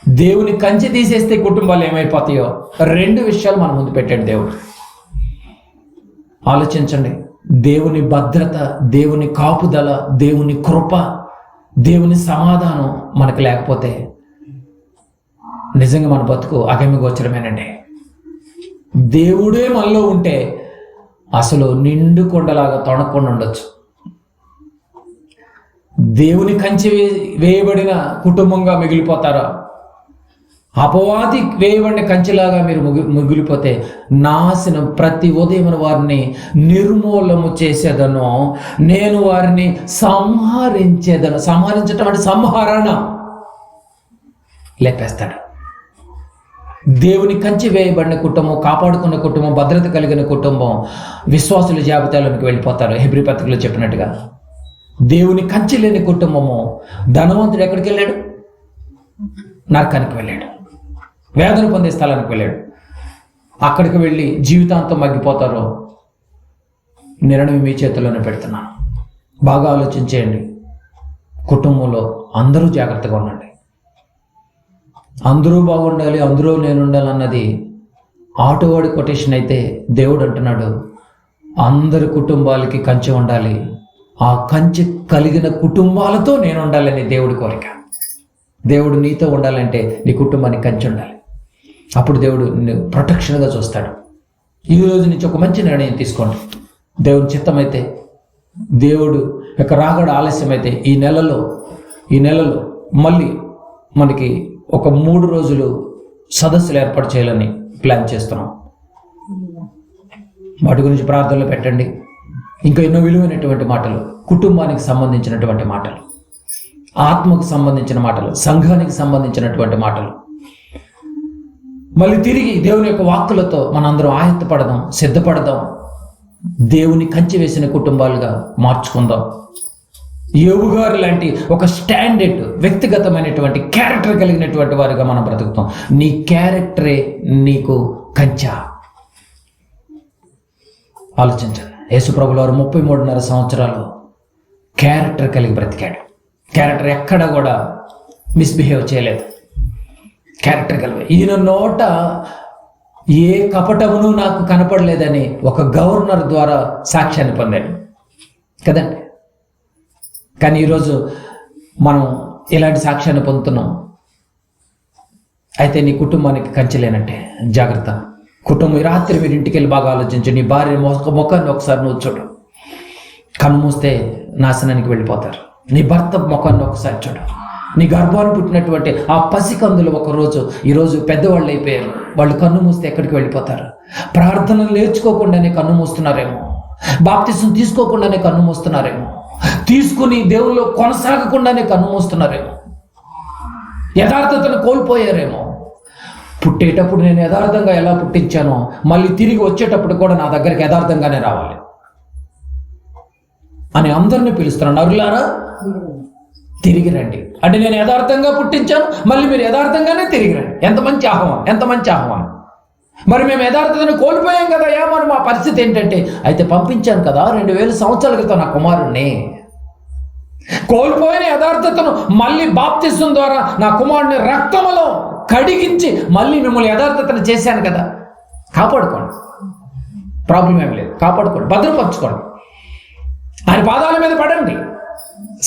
దేవుని కంచె తీసేస్తే కుటుంబాలు ఏమైపోతాయో 2 విషయాలు మన ముందు పెట్టాడు దేవుడు. ఆలోచించండి. దేవుని భద్రత, దేవుని కాపుదల, దేవుని కృప, దేవుని సమాధానం మనకు లేకపోతే నిజంగా మన బతుకు అగమ్య గోచరమేనండి. దేవుడే మనలో ఉంటే అసలు నిండు కొండలాగా తొణకుండా ఉండొచ్చు. దేవుని కంచె వేయబడిన కుటుంబంగా మిగిలిపోతారా, అపవాది వేయబడిన కంచెలాగా మీరు మిగిలిపోతే నాశనం. ప్రతి ఉదయం వారిని నిర్మూలము చేసేదను, నేను వారిని సంహరించేదను. సంహరించటం అంటే సంహరణ, లేపేస్తాడు. దేవుని కంచె వేయబడిన కుటుంబం, కాపాడుకున్న కుటుంబం, భద్రత కలిగిన కుటుంబం విశ్వాసుల జాబితాలోనికి వెళ్ళిపోతారు. హెబ్రీ పత్రికలో చెప్పినట్టుగా దేవుని కంచె లేని కుటుంబము, ధనవంతుడు ఎక్కడికి వెళ్ళాడు? నరకానికి వెళ్ళాడు, వేదన పొందే స్థలానికి వెళ్ళాడు. అక్కడికి వెళ్ళి జీవితాంతం మగ్గిపోతారో నిర్ణయం మీ చేతుల్లోనే పెడుతున్నాను. బాగా ఆలోచించేయండి. కుటుంబంలో అందరూ జాగ్రత్తగా ఉండండి. అందరూ బాగుండాలి, అందరూ నేను ఉండాలి అన్నది ఆటోవాడి కొటేషన్ అయితే, దేవుడు అంటున్నాడు అందరి కుటుంబాలకి కంచె ఉండాలి, ఆ కంచె కలిగిన కుటుంబాలతో నేను ఉండాలని దేవుడి కోరిక. దేవుడు నీతో ఉండాలంటే నీ కుటుంబానికి కంచె ఉండాలి. అప్పుడు దేవుడు ప్రొటెక్షన్గా చూస్తాడు. ఈ రోజు నుంచి ఒక మంచి నిర్ణయం తీసుకోండి. దేవుని చిత్తమైతే, దేవుడు యొక్క రాకడ ఆలస్యమైతే ఈ నెలలో మళ్ళీ మనకి ఒక 3 రోజులు సదస్సులు ఏర్పాటు చేయాలని ప్లాన్ చేస్తున్నాం. వాటి గురించి ప్రార్థనలు పెట్టండి. ఇంకా ఎన్నో విలువైనటువంటి మాటలు, కుటుంబానికి సంబంధించినటువంటి మాటలు, ఆత్మకు సంబంధించిన మాటలు, సంఘానికి సంబంధించినటువంటి మాటలు, మళ్ళీ తిరిగి దేవుని యొక్క వాక్కులతో మనందరం ఆయత్తపడదాం, సిద్ధపడదాం, దేవుని కంచె వేసిన కుటుంబాలుగా మార్చుకుందాం. యోబు గారు లాంటి ఒక స్టాండర్డ్ వ్యక్తిగతమైనటువంటి క్యారెక్టర్ కలిగినటువంటి వారిగా మనం బ్రతుకుతాం. నీ క్యారెక్టరే నీకు కంచె. ఆలోచించండి. యేసుప్రభుల వారు 33.5 సంవత్సరాలు క్యారెక్టర్ కలిగి బ్రతికాడు. క్యారెక్టర్ ఎక్కడ కూడా మిస్బిహేవ్ చేయలేదు. క్యారెక్టర్ కలిగి ఈయన నోట ఏ కపటమును నాకు కనపడలేదని ఒక గవర్నర్ ద్వారా సాక్ష్యాన్ని పొందాడు కదండి. కానీ ఈరోజు మనం ఇలాంటి సాక్ష్యాన్ని పొందుతున్నాం. అయితే నీ కుటుంబానికి కంచె లేనంటే జాగ్రత్త. కుటుంబం రాత్రి మీరు ఇంటికి వెళ్ళి బాగా ఆలోచించు. నీ భార్య ముఖాన్ని ఒకసారి నువ్వు చూడు. కన్ను మూస్తే నాశనానికి వెళ్ళిపోతారు. నీ భర్త ముఖాన్ని ఒకసారి చూడు. నీ గర్భాన్ని పుట్టినటువంటి ఆ పసికందులు ఈరోజు పెద్దవాళ్ళు అయిపోయారు. వాళ్ళు కన్ను మూస్తే ఎక్కడికి వెళ్ళిపోతారు? ప్రార్థనలు నేర్చుకోకుండానే కన్ను మూస్తున్నారేమో, బాప్తిసం తీసుకోకుండానే కన్ను మూస్తున్నారేమో, తీసుకుని దేవుల్లో కొనసాగకుండానే కన్ను మూస్తున్నారేమో, యథార్థతను కోల్పోయారేమో. పుట్టేటప్పుడు నేను యథార్థంగా ఎలా పుట్టించానో మళ్ళీ తిరిగి వచ్చేటప్పుడు కూడా నా దగ్గరికి యథార్థంగానే రావాలి అని అందరినీ పిలుస్తున్నాను. నరులారా తిరిగి రండి అంటే నేను యథార్థంగా పుట్టించాను, మళ్ళీ మీరు యథార్థంగానే తిరిగి రండి. ఎంత మంచి ఆహ్వానం. మరి మేము యథార్థతను కోల్పోయాం కదా, మరి మా పరిస్థితి ఏంటంటే, అయితే పంపించాను కదా 2000 సంవత్సరాల క్రితం నా కుమారుణ్ణి. కోల్పోయిన యథార్థతను మళ్ళీ బాప్తిసం ద్వారా నా కుమారుని రక్తములో కడిగించి మళ్ళీ మిమ్మల్ని యథార్థతను చేశాను కదా. కాపాడుకోండి, ప్రాబ్లం ఏం లేదు. కాపాడుకోండి, భద్రపరచుకోండి, ఆయన పాదాల మీద పడండి,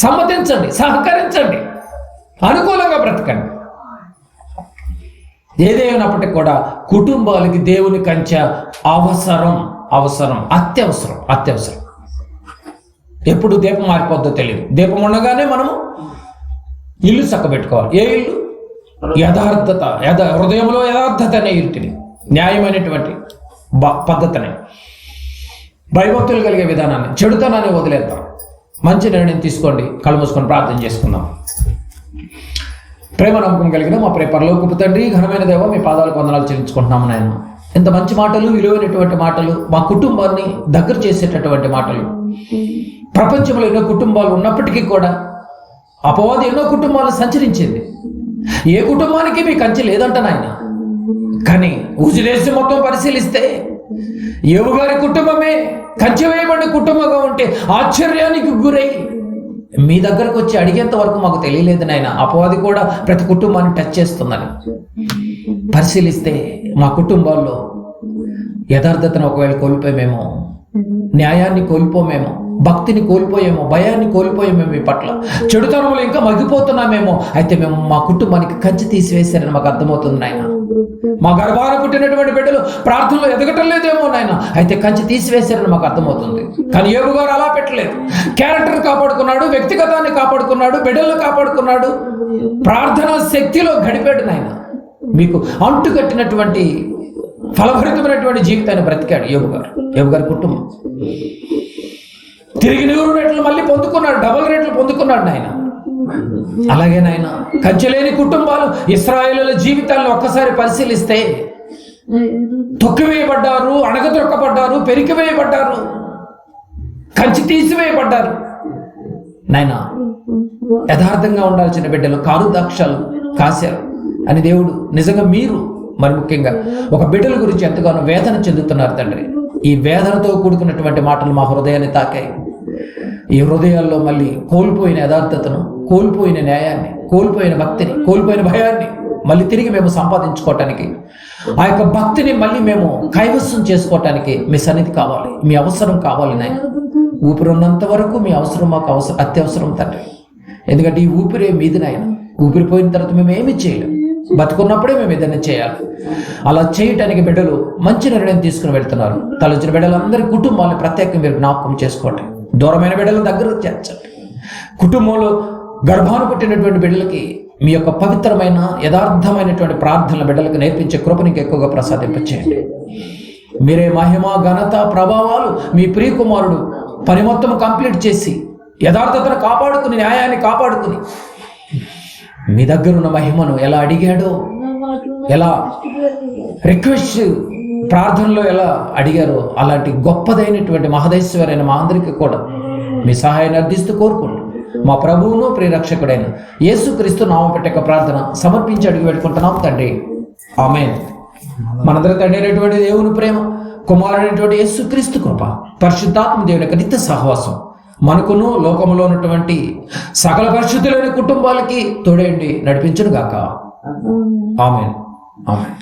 సమ్మతించండి, సహకరించండి, అనుకూలంగా బ్రతకండి. ఏదేమైనప్పటికీ కూడా కుటుంబాలకి దేవుని కంచె అవసరం, అత్యవసరం. ఎప్పుడు దీపం మారిపోద్దో తెలియదు. దీపం ఉండగానే మనము ఇల్లు చక్కబెట్టుకోవాలి. ఏ ఇల్లు? యథార్థత, హృదయంలో యథార్థత అనే ఇంటిని, న్యాయమైనటువంటి పద్ధతిని, భయభక్తులు కలిగే విధానాన్ని, చెడుతనాన్ని వదిలేద్దాం. మంచి నిర్ణయం తీసుకోండి. కళ్ళు మూసుకొని ప్రార్థన చేసుకుందాం. ప్రేమ నమ్మకం కలిగిన మా పరలోకపు తండ్రి, ఘనమైన దేవ, మీ పాదాలకు వందనాలు చెల్లించుకుంటున్నాము నాయన. ఇంత మంచి మాటలు, విలువైనటువంటి మాటలు, మా కుటుంబాన్ని దగ్గర చేసేటటువంటి మాటలు. ప్రపంచంలో ఎన్నో కుటుంబాలు ఉన్నప్పటికీ కూడా అపవాది ఎన్నో కుటుంబాలు సంచరించింది. ఏ కుటుంబానికి మీ కంచె లేదంట నాయన. కానీ ఉజిదేశం మొత్తం పరిశీలిస్తే యోబు గారి కుటుంబమే కంచె వేయబడిన కుటుంబంగా ఉంటే ఆశ్చర్యానికి గురై మీ దగ్గరకు వచ్చి అడిగేంత వరకు మాకు తెలియలేదు నాయన. అపవాది కూడా ప్రతి కుటుంబాన్ని టచ్ చేస్తుందని పరిశీలిస్తే మా కుటుంబాల్లో యథార్థతను ఒకవేళ కోల్పోయేమేమో, న్యాయాన్ని కోల్పోమేమో, భక్తిని కోల్పోయేమో, భయాన్ని కోల్పోయేమో, మీ పట్ల చెడుతనములు ఇంకా మగ్గిపోతున్నామేమో. అయితే మేము మా కుటుంబానికి కంచి తీసివేశారని మాకు అర్థమవుతుంది నాయన. మా గర్భాన పుట్టినటువంటి బిడ్డలు ప్రార్థనలో ఎదగటం లేదేమో నాయన, అయితే కంచి తీసివేశారని మాకు అర్థమవుతుంది. కానీ యోబు గారు అలా పెట్టలేదు. క్యారెక్టర్ కాపాడుకున్నాడు, వ్యక్తిగతాన్ని కాపాడుకున్నాడు, బిడ్డలను కాపాడుకున్నాడు, ప్రార్థనా శక్తిలో గడిపాడు నాయన. మీకు అంటుకట్టినటువంటి ఫలభరితమైనటువంటి జీవితాన్ని బ్రతికాడు యోబు గారి కుటుంబం. తిరిగి 100 రెట్లు మళ్ళీ పొందుకున్నాడు, 2 రెట్లు పొందుకున్నాడు నాయన. అలాగే నాయన, కంచెలేని కుటుంబాలు ఇశ్రాయేలుల జీవితాలను ఒక్కసారి పరిశీలిస్తే తొక్కివేయబడ్డారు, అణగదొక్కబడ్డారు, పెరికివేయబడ్డారు, కంచి తీసివేయబడ్డారు నాయన. యథార్థంగా ఉండాల్సిన బిడ్డలు కారు దాక్షాలు కాశారు అని దేవుడు నిజంగా మీరు మరి ముఖ్యంగా ఒక బిడ్డల గురించి ఎంతగానో వేదన చెందుతున్నారు తండ్రి. ఈ వేదనతో కూడుకున్నటువంటి మాటలు మా హృదయాన్ని తాకాయి. ఈ హృదయాల్లో మళ్ళీ కోల్పోయిన యథార్థతను, కోల్పోయిన న్యాయాన్ని, కోల్పోయిన భక్తిని, కోల్పోయిన భయాన్ని మళ్ళీ తిరిగి మేము సంపాదించుకోవటానికి, ఆ యొక్క భక్తిని మళ్ళీ మేము కైవసం చేసుకోవటానికి మీ సన్నిధి కావాలి, మీ అవసరం కావాలి నాయన. ఊపిరి ఉన్నంత వరకు మీ అవసరం మాకు అత్యవసరం తండ్రి. ఎందుకంటే ఈ ఊపిరే మీది నాయన. ఊపిరిపోయిన తర్వాత మేము ఏమి చేయలేము. బతుకున్నప్పుడే మేము ఏదైనా చేయాలి. అలా చేయటానికి బిడ్డలు మంచి నిర్ణయం తీసుకుని వెళ్తున్నారు. తలొచ్చిన బిడ్డలందరి కుటుంబాలను ప్రత్యేకంగా మీరు జ్ఞాపకం చేసుకోండి. దూరమైన బిడ్డలను దగ్గరకు చేర్చండి. కుటుంబంలో గర్భాన్ని పుట్టినటువంటి బిడ్డలకి మీ యొక్క పవిత్రమైన యథార్థమైనటువంటి ప్రార్థనల బిడ్డలకు నేర్పించే కృపనికి ఎక్కువగా ప్రసాదింపచేయండి. మీరే మహిమ, ఘనత, ప్రభావాలు మీ ప్రియకుమారుడు పని మొత్తం కంప్లీట్ చేసి యథార్థతను కాపాడుకుని, న్యాయాన్ని కాపాడుకుని మీ దగ్గర ఉన్న మహిమను ఎలా అడిగాడో, ఎలా రిక్వెస్ట్ ప్రార్థనలో ఎలా అడిగారో అలాంటి గొప్పదైనటువంటి మహదేశ్వరైన మా అందరికీ కూడా మీ సహాయాన్ని అర్థిస్తూ కోరుకుంటూ మా ప్రభువును ప్రియరక్షకుడైన యేసుక్రీస్తు నామపెట్టక ప్రార్థన సమర్పించి అడిగి పెట్టుకుంటున్నాం తండ్రి. ఆమేన్. మనందరి తండ్రి అయినటువంటి దేవుని ప్రేమ, కుమారుడైనటువంటి యేసుక్రీస్తు కృప, పరిశుద్ధాత్మ దేవుని యొక్క నిత్య సహవాసం మనకును లోకంలో ఉన్నటువంటి సకల పరిశుద్ధులైన కుటుంబాలకి తోడేండి నడిపించును గాక. ఆమేన్. ఆమేన్.